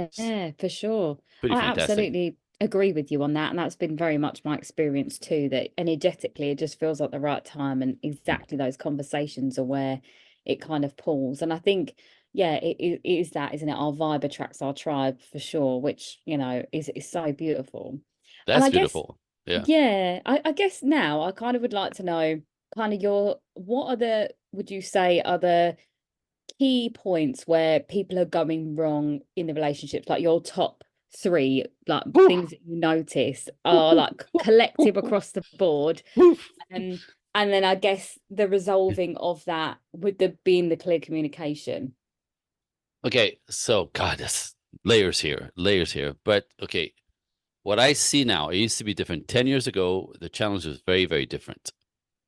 S2: It's
S3: yeah, for sure.
S2: pretty
S3: I
S2: fantastic.
S3: absolutely agree with you on that. And that's been very much my experience too, that energetically it just feels like the right time. And exactly those conversations are where it kind of pulls. And I think, yeah, it is that, isn't it? Our vibe attracts our tribe for sure, which, is so beautiful. And
S2: That's
S3: I guess,
S2: beautiful. Yeah.
S3: yeah, I guess now I kind of would like to know kind of what are would you say are the key points where people are going wrong in the relationships, like your top three, like
S2: Whew,
S3: things that you notice
S2: whew,
S3: are
S2: whew,
S3: like
S2: whew, whew,
S3: collective
S2: whew,
S3: across the board.
S2: whew.
S3: Um, and then I guess the resolving of that with the being the clear communication.
S2: Okay. So, God, that's layers here, layers here. But okay, what I see now, it used to be different. 10 years ago, the challenge was very, very different.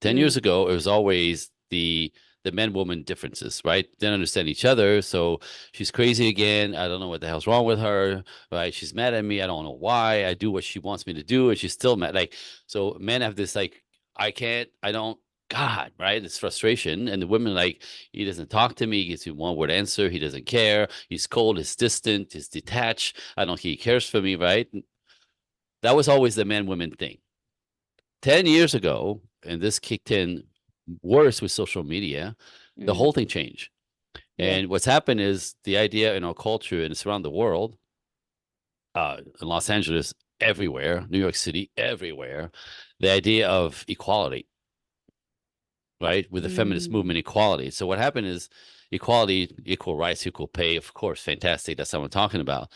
S2: 10 years
S3: Mm,
S2: ago, it was always the men-woman differences, right? They don't understand each other. So she's crazy again. I don't know what the hell's wrong with her, right? She's mad at me. I don't know why. I do what she wants me to do, and she's still mad. Like, so men have this like, I can't, I don't, God, right? It's frustration. And the women like, he doesn't talk to me. He gives me one word answer. He doesn't care. He's cold. He's distant. He's detached. I don't think he cares for me, right? That was always the man-woman thing. 10 years ago, and this kicked in worse with social media, the whole thing changed.
S3: Yeah.
S2: And what's happened is the idea in our culture, and it's around the world, in Los Angeles, everywhere, New York City, everywhere, the idea of equality, right? With the feminist movement, equality. So what happened is equality, equal rights, equal pay, of course, fantastic. That's what I'm talking about.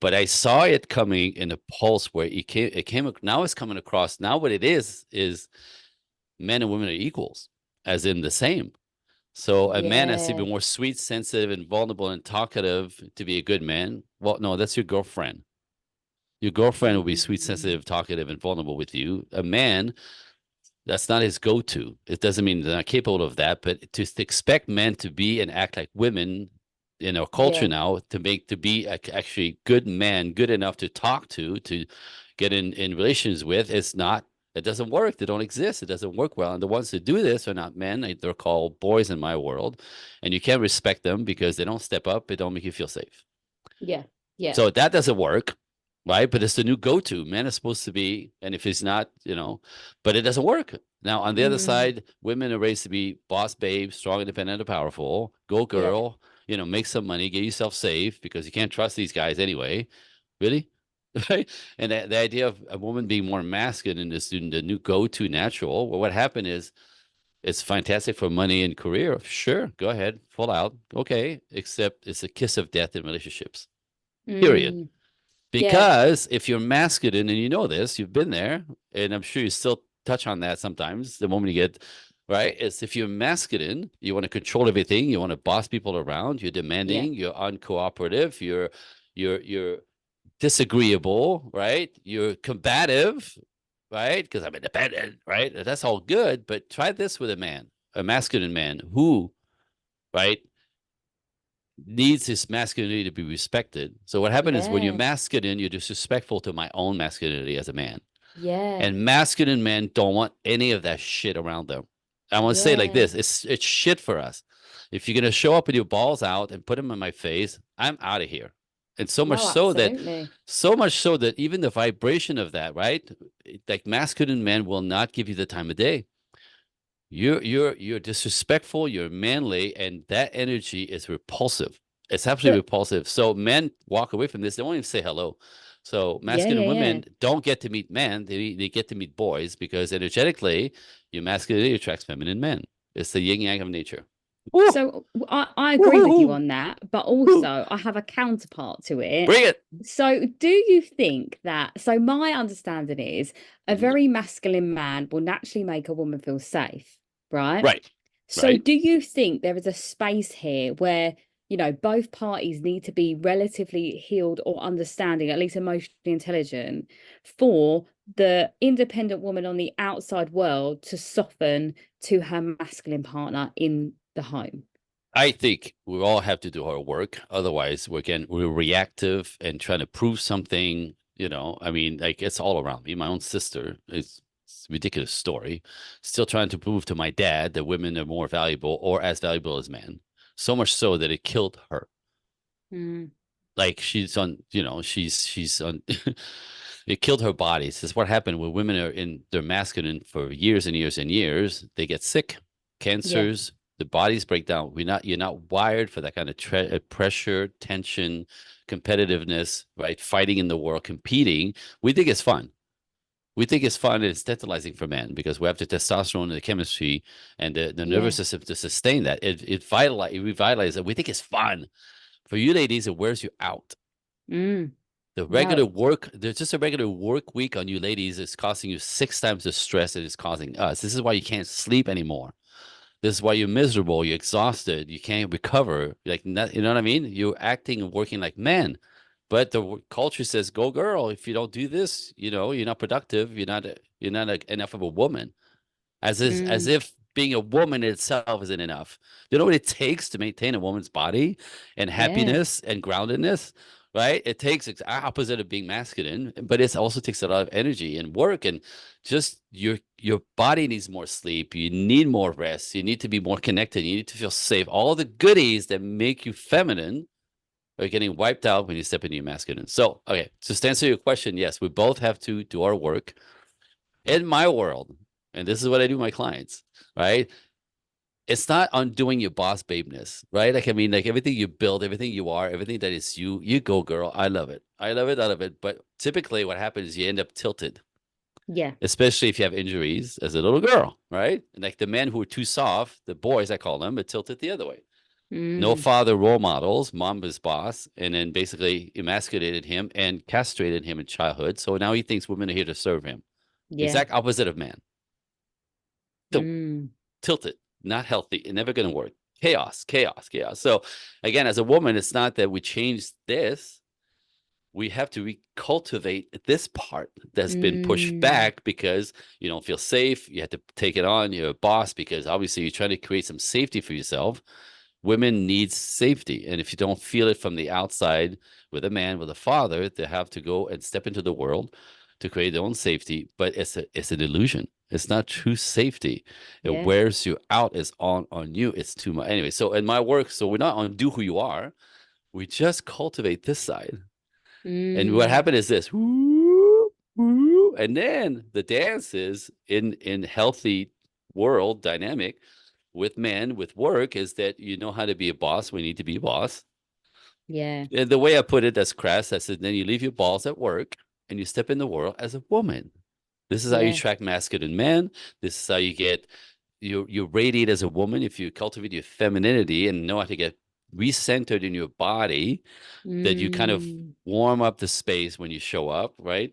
S2: But I saw it coming in a pulse where it came, now it's coming across. Now what it is men and women are equals, as in the same. So a man has to be
S3: Yeah.
S2: more sweet, sensitive, and vulnerable and talkative to be a good man. Well, no, that's your girlfriend. Your girlfriend will be sweet, sensitive, talkative, and vulnerable with you. A man, that's not his go-to. It doesn't mean they're not capable of that, but to expect men to be and act like women in our culture
S3: Yeah.
S2: now, to be actually good man, good enough to talk to get in relations with, it's not. It doesn't work. They don't exist. It doesn't work well. And the ones that do this are not men. They're called boys in my world, and you can't respect them because they don't step up. They don't make you feel safe.
S3: Yeah. Yeah.
S2: So that doesn't work, right? But it's the new go-to. Man is supposed to be, and if he's not, but it doesn't work. Now, on the other side, women are raised to be boss babes, strong, independent, and powerful. Go
S3: Yeah.
S2: girl, make some money, get yourself safe because you can't trust these guys anyway. Really? Right? And the idea of a woman being more masculine is the new go-to natural. Well, what happened is it's fantastic for money and career. Sure, go ahead, full out. Okay, except it's a kiss of death in relationships. Period.
S3: Yeah.
S2: Because if you're masculine, and you know this, you've been there, and I'm sure you still touch on that sometimes, the moment you get, right? It's if you're masculine, you want to control everything, you want to boss people around, you're
S3: Yeah.
S2: demanding, you're uncooperative, you're disagreeable, right? You're combative, right? Because I'm independent, right? That's all good, but try this with a masculine man who, right, needs his masculinity to be respected. So what happened is when you're
S3: Yeah.
S2: masculine, you're disrespectful to my own masculinity as a man.
S3: Yeah.
S2: And masculine men don't want any of that shit around them. I want to say it like
S3: Yeah.
S2: this: it's shit for us. If you're gonna show up with your balls out and put them in my face, I'm out of here. And
S3: No, absolutely.
S2: so much so that even the vibration of that, right? Like masculine men will not give you the time of day. You're disrespectful, you're manly, and that energy is repulsive. It's absolutely
S3: But
S2: repulsive. So men walk away from this, they won't even say hello. So
S3: yeah,
S2: masculine
S3: yeah, yeah.
S2: women don't get to meet men, they get to meet boys because energetically your masculinity attracts feminine men. It's the yin yang of nature. Woo!
S3: So I agree with you
S2: Woo-hoo-hoo!
S3: on that, but
S2: Woo!
S3: also I have a counterpart to it.
S2: Bring it.
S3: So do you think that, so my understanding is a
S2: Mhm.
S3: very masculine man will naturally make a woman feel safe, right?
S2: Right.
S3: So
S2: Right.
S3: do you think there is a space here where, both parties need to be relatively healed or understanding, at least emotionally intelligent, for the independent woman on the outside world to soften to her masculine partner in the home?
S2: I think we all have to do our work. Otherwise, we're reactive and trying to prove something. I mean, like it's all around me. My own sister it's a ridiculous story. Still trying to prove to my dad that women are more valuable or as valuable as men. So much so that it killed her.
S3: Mm,
S2: Like she's on, she's on. It killed her body. This is what happened when women are in their masculine for years and years and years. They get sick,
S3: yeah,
S2: cancers, the bodies break down. You're not wired for that kind of pressure, tension, competitiveness, right? Fighting in the world, competing. We think it's fun. We think it's fun and it's tantalizing for men because we have the testosterone and the chemistry and the nervous
S3: yeah.
S2: system to sustain that. It revitalizes it. We think it's fun. For you ladies, it wears you out.
S3: Mm,
S2: The
S3: no,
S2: regular work, there's just a regular work week on you ladies is costing you 6 times the stress that it's causing us. This is why you can't sleep anymore. This is why you're miserable, you're exhausted, you can't recover. Like, you know what I mean? You're acting and working like men. But the culture says, "Go girl. If you don't do this, you're not productive. You're not enough of a woman." As
S3: mm,
S2: if being a woman itself isn't enough. You know what it takes to maintain a woman's body and
S3: Yeah.
S2: happiness and groundedness, right? It takes it's opposite of being masculine, but it also takes a lot of energy and work, and just your body needs more sleep. You need more rest. You need to be more connected. You need to feel safe. All the goodies that make you feminine are getting wiped out when you step into your masculine. So, okay, just to answer your question, yes, we both have to do our work. In my world, and this is what I do with my clients, right? It's not undoing your boss babeness, right? Like, I mean, like everything you build, everything you are, everything that is you, you go, girl. I love it. I love it. I love it. But typically what happens is you end up tilted,
S3: Yeah.
S2: especially if you have injuries as a little girl, right? And like the men who are too soft, the boys, I call them, are tilted the other way. No
S3: Mm.
S2: father role models, mom was boss, and then basically emasculated him and castrated him in childhood. So now he thinks women are here to serve him.
S3: Yeah.
S2: Exact opposite of man. So
S3: Mm.
S2: tilted, not healthy, and never going to work. Chaos, chaos, chaos. So again, as a woman, it's not that we change this. We have to recultivate this part that's been pushed
S3: Mm.
S2: back because you don't feel safe. You have to take it on. You're a boss because obviously you're trying to create some safety for yourself. Women need safety, and if you don't feel it from the outside with a man, with a father, they have to go and step into the world to create their own safety. But it's an illusion. It's not true safety. It
S3: Yeah.
S2: wears you out. It's on you. It's too much anyway. So in my work, so we're not undo who you are. We just cultivate this side. And what
S3: Mm.
S2: happened is this, woo, woo, and then the dance is in healthy world dynamic with men, with work, is that you know how to be a boss. We need to be a boss.
S3: Yeah.
S2: And the way I put it, that's crass. I said, then you leave your balls at work and you step in the world as a woman. This is how you
S3: Yeah.
S2: attract masculine men. This is how you get you radiate as a woman if you cultivate your femininity and know how to get recentered in your body, that you kind of
S3: Mm.
S2: warm up the space when you show up, right?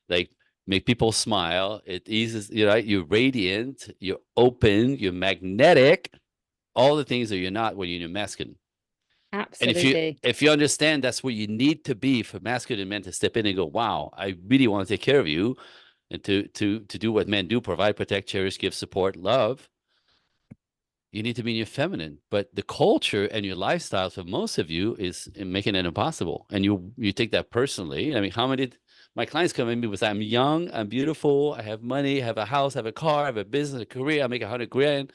S2: Like make people smile. It eases, you know, you're radiant, you're open, you're magnetic, all the things that you're not when you're masculine. And
S3: Absolutely.
S2: if you understand that's what you need to be for masculine men to step in and go, wow, I really want to take care of you, and to do what men do, provide, protect, cherish, give, support, love, you need to be in your feminine. But the culture and your lifestyle for most of you is making it impossible. And you take that personally. I mean, how many my clients come in me with, I'm young, I'm beautiful, I have money, I have a house, I have a car, I have a business, a career, I make 100 grand.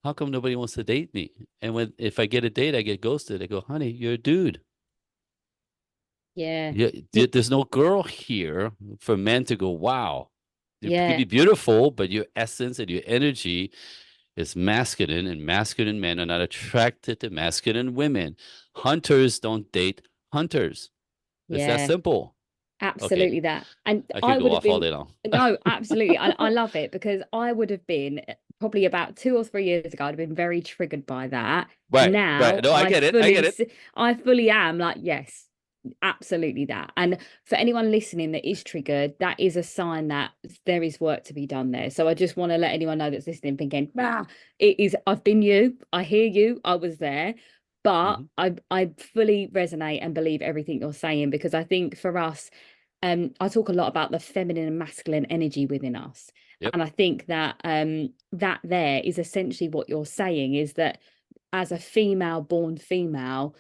S2: How come nobody wants to date me? And if I get a date, I get ghosted. I go, honey, you're a dude.
S3: Yeah.
S2: Yeah,
S3: Y-
S2: there's no girl here for men to go, wow. You could
S3: Yeah.
S2: be beautiful, but your essence and your energy is masculine, and masculine men are not attracted to masculine women. Hunters don't date hunters. It's that
S3: Yeah.
S2: simple. Okay,
S3: Absolutely that. And
S2: I
S3: I
S2: could
S3: would
S2: go
S3: have
S2: off all
S3: been,
S2: day long.
S3: no, absolutely. I love it because I would have been probably about 2 or 3 years ago, I'd have been very triggered by that.
S2: Right, right.
S3: Now
S2: No, I get it. I get it.
S3: I fully am like, yes, absolutely that. And for anyone listening that is triggered, that is a sign that there is work to be done there. So I just want to let anyone know that's listening, thinking, it is, I've been you, I hear you, I was there. But
S2: Mhm.
S3: I fully resonate and believe everything you're saying, because I think for us, I talk a lot about the feminine and masculine energy within us.
S2: Yep.
S3: And I think that that there is essentially what you're saying, is that as a female, born female,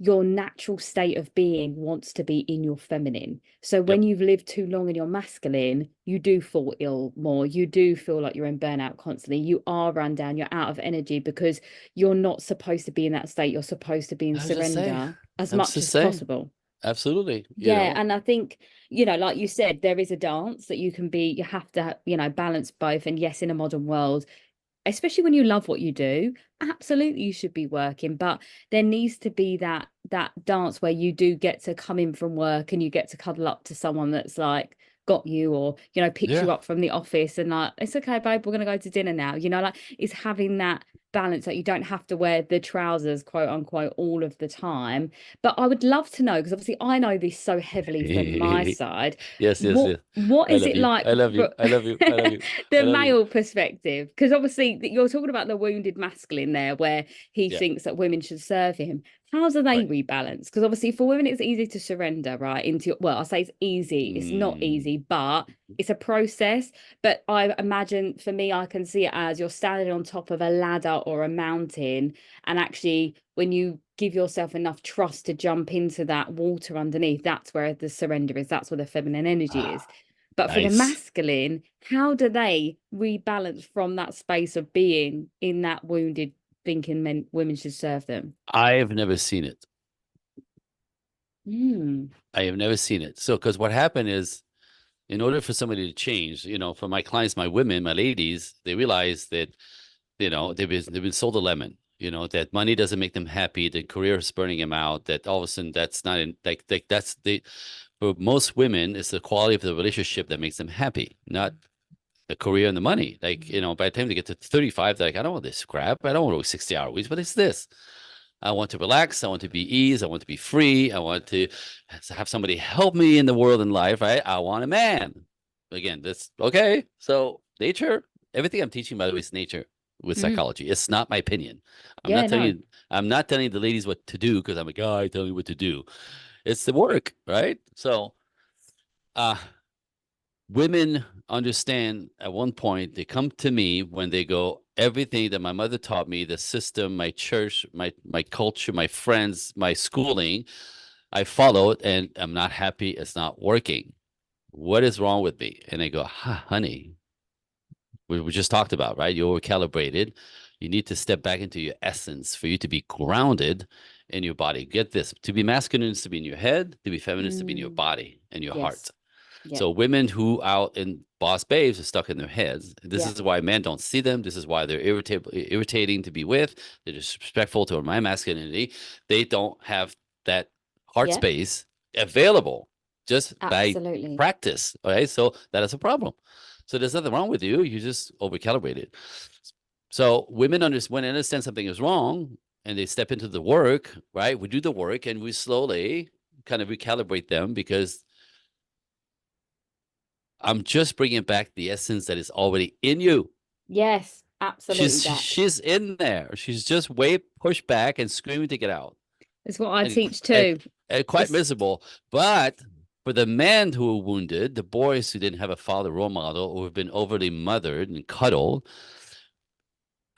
S3: your natural state of being wants to be in your feminine. So when
S2: Yep.
S3: you've lived too long in your masculine, you do fall ill more. You do feel like you're in burnout constantly. You are run down. You're out of energy because you're not supposed to be in that state. You're supposed to be in
S2: I was just saying.
S3: surrender as
S2: I was
S3: much
S2: just
S3: as
S2: saying.
S3: possible.
S2: Absolutely. You
S3: Yeah,
S2: know.
S3: and I think, like you said, there is a dance that you can be, you have to, balance both. And yes, in a modern world, especially when you love what you do, absolutely you should be working, but there needs to be that dance where you do get to come in from work and you get to cuddle up to someone that's like got you, or picks
S2: Yeah.
S3: you up from the office and like, it's okay babe, we're gonna go to dinner now, like it's having that balance, that you don't have to wear the trousers, quote unquote, all of the time. But I would love to know, because obviously I know this so heavily from my side,
S2: Yes, yes,
S3: what
S2: yes.
S3: what
S2: I
S3: is
S2: love
S3: it
S2: you.
S3: like
S2: I love you.
S3: for
S2: I love you. I love you. I
S3: the
S2: love you.
S3: male perspective? Because obviously you're talking about the wounded masculine there, where he
S2: Yeah.
S3: thinks that women should serve him. how do they
S2: Right.
S3: rebalance? Because obviously for women it's easy to surrender, right, into, well, I say it's easy, it's not easy, but it's a process. But I imagine for me, I can see it as you're standing on top of a ladder or a mountain, and actually when you give yourself enough trust to jump into that water underneath, that's where the surrender is, that's where the feminine energy is. But for the
S2: Nice.
S3: masculine, how do they rebalance from that space of being in that wounded, thinking women should serve them?
S2: I've never seen it.
S3: Mm.
S2: I have never seen it. So, because what happened is, in order for somebody to change, for my clients, my women, my ladies, they realize that, they've been sold a lemon, that money doesn't make them happy, the career is burning them out, that all of a sudden that's not that's for most women, it's the quality of the relationship that makes them happy, not the career and the money. Like, by the time they get to 35, they're like, I don't want this crap. I don't want to work 60-hour weeks, but it's this. I want to relax. I want to be ease. I want to be free. I want to have somebody help me in the world and life, right? I want a man. Again, that's okay. So nature, everything I'm teaching, by the way, is nature with psychology. It's not my opinion.
S3: Yeah, no.
S2: I'm not telling the ladies what to do because I'm a guy telling you what to do. It's the work, right? So uh women understand at one point, they come to me when they go, everything that my mother taught me, the system, my church, my culture, my friends, my schooling, I followed and I'm not happy. It's not working. What is wrong with me? And I go, honey, we just talked about, right? You're calibrated. You need to step back into your essence for you to be grounded in your body. Get this, to be masculine is to be in your head, to be feminine is to be in your body and your heart.
S3: Yes. Yeah.
S2: So women who out in boss babes are stuck in their heads. This
S3: Yeah.
S2: is why men don't see them. This is why they're irritating to be with. They're disrespectful to my masculinity. They don't have that heart
S3: Yeah.
S2: space available just
S3: Absolutely.
S2: by practice. Okay, so that is a problem. So there's nothing wrong with you. You just overcalibrated. So women when they understand something is wrong and they step into the work, right? We do the work and we slowly kind of recalibrate them because I'm just bringing back the essence that is already in you.
S3: Yes, absolutely.
S2: She's in there. She's just way pushed back and screaming to get out.
S3: It's what I teach too.
S2: And quite miserable. But for the men who are wounded, the boys who didn't have a father role model or have been overly mothered and cuddled,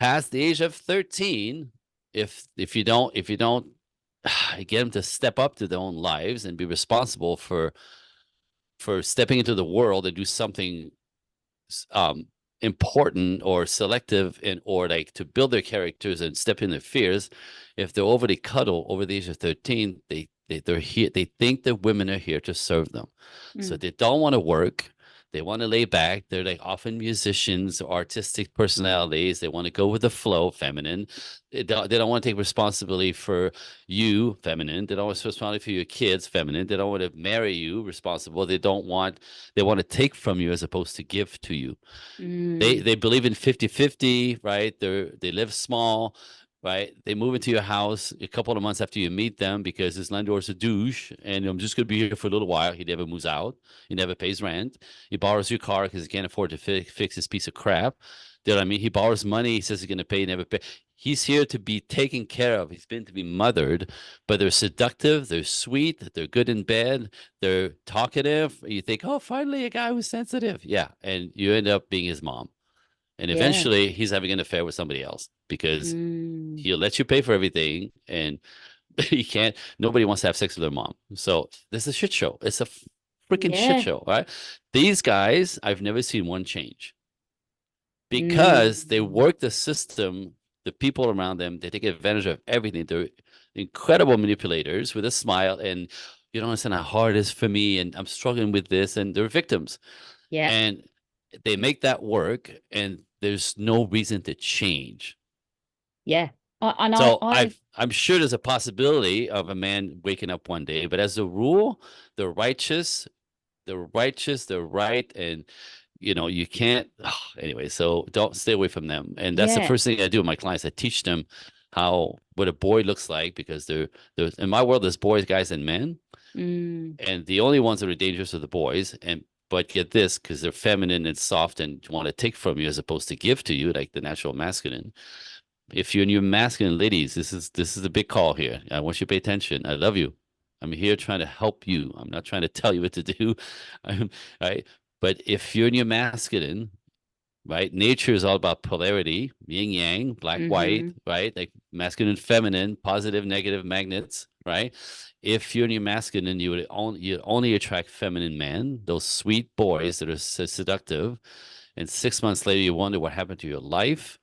S2: past the age of 13, if you don't get them to step up to their own lives and be responsible for stepping into the world and do something important or selective or like to build their characters and step in their fears, if they're overly cuddled over the age of 13, they're here, they think that women are here to serve them. So they don't want to work. They want to lay back. They're like often musicians, artistic personalities. They want to go with the flow, feminine. They don't want to take responsibility for you, feminine. They don't want to responsibility for your kids, feminine. They don't want to marry you, responsible. They want to take from you as opposed to give to you. They believe in 50-50, right? They live small, right? They move into your house a couple of months after you meet them because his landlord's a douche and I'm just going to be here for a little while. He never moves out. He never pays rent. He borrows your car because he can't afford to fix his piece of crap. You know what I mean? He borrows money. He says he's going to pay, never pay. He's here to be taken care of. He's been to be mothered, but they're seductive. They're sweet. They're good in bed. They're talkative. You think, oh, finally a guy who's sensitive. Yeah. And you end up being his mom. And eventually he's having an affair with somebody else because he'll let you pay for everything and nobody wants to have sex with their mom. So this is a shit show. It's a freaking shit show, right? These guys, I've never seen one change because they work the system, the people around them, they take advantage of everything. They're incredible manipulators with a smile and you don't understand how hard it is for me and I'm struggling with this and they're victims.
S3: Yeah.
S2: And they make that work and there's no reason to change.
S3: Yeah.
S2: I'm sure there's a possibility of a man waking up one day, but as a rule, they're righteous, they're right. And, you can't, anyway, so don't stay away from them. And that's the first thing I do with my clients. I teach them what a boy looks like because they're in my world, there's boys, guys, and men. And the only ones that are dangerous are the boys. But get this, because they're feminine and soft and want to take from you as opposed to give to you, like the natural masculine. if you're in your masculine, ladies, this is a big call here. I want you to pay attention. I love you. I'm here trying to help you. I'm not trying to tell you what to do. Right. But if you're in your masculine, right? Nature is all about polarity, yin yang, black white, right? Like masculine, feminine, positive, negative magnets, right? If you're in your masculine, you only attract feminine men, those sweet boys that are seductive, and 6 months later you wonder what happened to your life,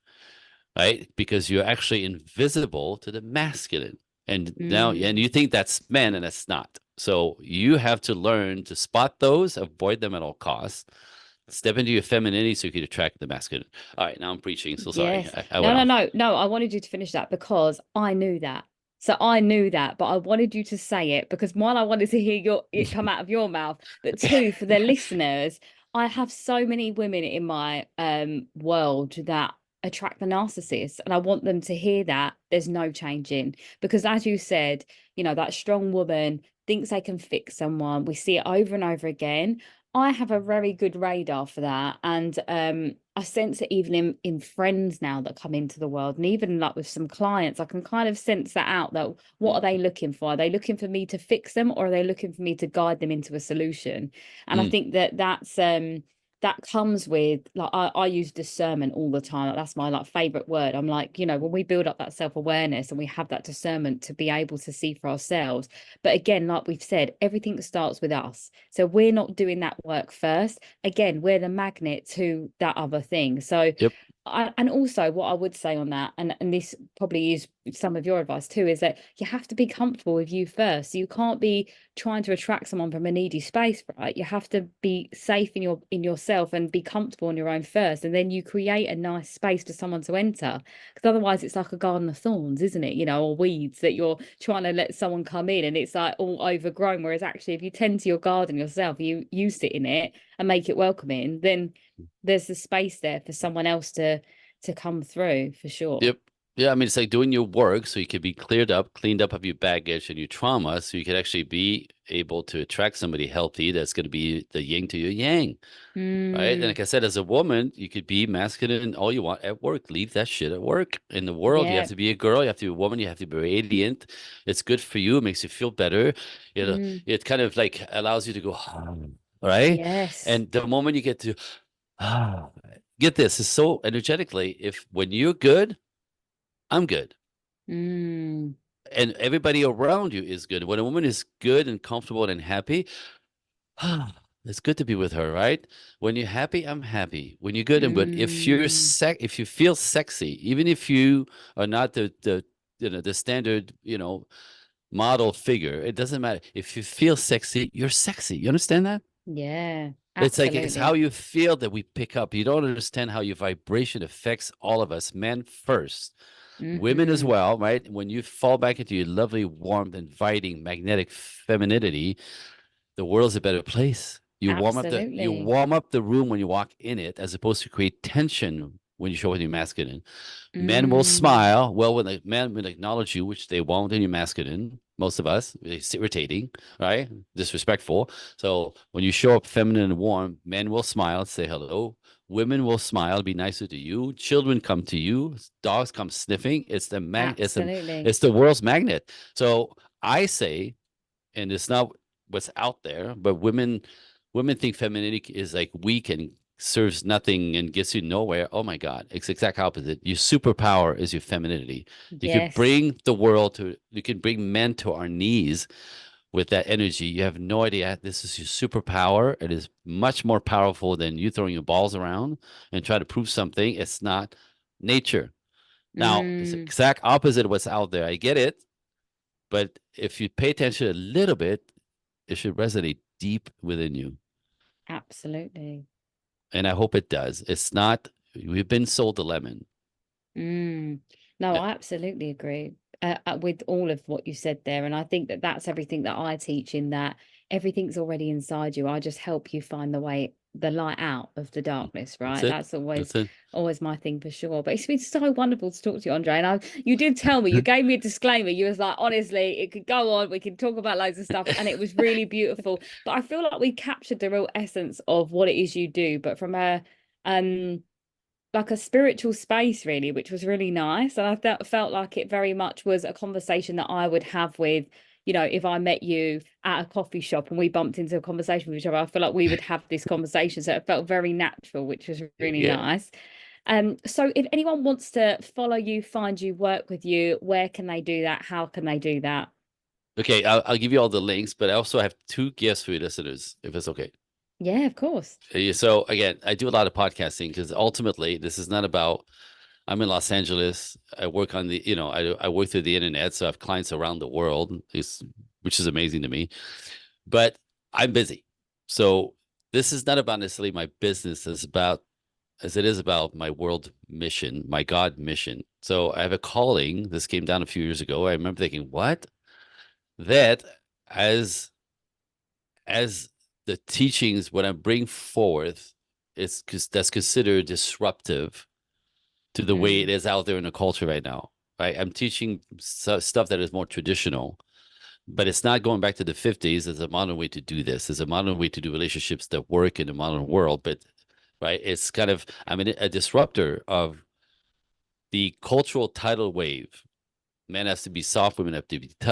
S2: right? Because you're actually invisible to the masculine. And now, and you think that's men, and that's not. So you have to learn to spot those, avoid them at all costs, step into your femininity so you can attract the masculine. All right, now I'm preaching. So sorry,
S3: Yes.
S2: I
S3: No,
S2: went
S3: no,
S2: off.
S3: no, no. I wanted you to finish that because I knew that. So I knew that, but I wanted you to say it because one, I wanted to hear it come out of your mouth, but two, for the listeners, I have so many women in my world that attract the narcissist, and I want them to hear that there's no changing. Because as you said, that strong woman thinks they can fix someone. We see it over and over again. I have a very good radar for that, and I sense it even in friends now that come into the world, and even like with some clients, I can kind of sense that out. That what are they looking for? Are they looking for me to fix them, or are they looking for me to guide them into a solution? And I think that comes with, like, I use discernment all the time. Like, that's my favorite word. I'm like, when we build up that self-awareness and we have that discernment to be able to see for ourselves. But again, like we've said, everything starts with us. So we're not doing that work first. Again, we're the magnet to that other thing. So
S2: Yep.
S3: and also what I would say on that, and this probably is some of your advice too, is that you have to be comfortable with you first. So you can't be trying to attract someone from a needy space, right? You have to be safe in yourself and be comfortable on your own first, and then you create a nice space for someone to enter. Because otherwise it's like a garden of thorns, isn't it? Or weeds that you're trying to let someone come in, and it's like all overgrown. Whereas actually, if you tend to your garden yourself, you sit in it and make it welcoming, then there's the space there for someone else to come through, for sure.
S2: Yep. Yeah, I mean, it's like doing your work so you can be cleaned up of your baggage and your trauma, so you can actually be able to attract somebody healthy that's going to be the yin to your yang, right? And like I said, as a woman, you could be masculine all you want at work. Leave that shit at work. In the world, you
S3: Yeah.
S2: have to be a girl, you have to be a woman, you have to be radiant. It's good for you, it makes you feel better. It kind of like allows you to go, right?
S3: Yes.
S2: And the moment you get to, get this, is so energetically, when you're good, I'm good. And everybody around you is good. When a woman is good and comfortable and happy, it's good to be with her, right? When you're happy, I'm happy. When you're good, I'm good. If if you feel sexy, even if you are not the standard, model figure, it doesn't matter. If you feel sexy, you're sexy. You understand that?
S3: Yeah,
S2: It's like it's how
S3: absolutely.
S2: you feel that we pick up. You don't understand how your vibration affects all of us, men first, women as well, right? When you fall back into your lovely, warm, inviting, magnetic femininity, the world's a better place. You
S3: Absolutely.
S2: warm up the room when you walk in it, as opposed to create tension when you show up in your masculine. Men will smile. Well, when the men will acknowledge you, which they won't in your masculine, most of us, it's irritating, right? Disrespectful. So when you show up feminine and warm, men will smile, say hello. Women will smile, be nicer to you. Children come to you. Dogs come sniffing.
S3: Absolutely.
S2: It's the world's magnet. So I say, and it's not what's out there, but women think femininity is like weak and serves nothing and gets you nowhere. Oh my God, it's the exact opposite. Your superpower is your femininity. You could
S3: Yes.
S2: you can bring men to our knees with that energy. You have no idea. This is your superpower. It is much more powerful than you throwing your balls around and try to prove something. It's not nature. Now, it's the exact opposite of what's out there. I get it. But if you pay attention a little bit, it should resonate deep within you.
S3: Absolutely.
S2: And I hope it does. It's not, we've been sold the lemon.
S3: No, I absolutely agree with all of what you said there. And I think that that's everything that I teach, in that everything's already inside you. I just help you find the light out of the darkness,
S2: That's
S3: right?
S2: it.
S3: That's
S2: That's it.
S3: always my thing, for sure. But it's been so wonderful to talk to you, Andre. And you did tell me, you gave me a disclaimer. You was like, honestly, it could go on. We could talk about loads of stuff. And it was really beautiful. But I feel like we captured the real essence of what it is you do, but from a like a spiritual space, really, which was really nice. And I felt like it very much was a conversation that I would have with, you know, if I met you at a coffee shop and we bumped into a conversation with each other, I feel like we would have this conversation. So it felt very natural, which was really
S2: Yeah.
S3: nice. So if anyone wants to follow you, find you, work with you, where can they do that? How can they do that?
S2: Okay, I'll give you all the links, but I also have two gifts for your listeners, if it's okay.
S3: Yeah, of course.
S2: So again, I do a lot of podcasting because ultimately this is not about. I'm in Los Angeles. I work on the, I work through the internet, so I have clients around the world, which is amazing to me. But I'm busy, so this is not about necessarily my business. As it is about my world mission, my God mission. So I have a calling. This came down a few years ago. I remember thinking, what? That as the teachings, what I bring forth is because that's considered disruptive to the way it is out there in the culture right now. Right? I'm teaching stuff that is more traditional, but it's not going back to the 50s. There's a modern way to do this. There's a modern way to do relationships that work in the modern world. But right, it's kind of, I'm a disruptor of the cultural tidal wave. Men have to be soft, women have to be tough.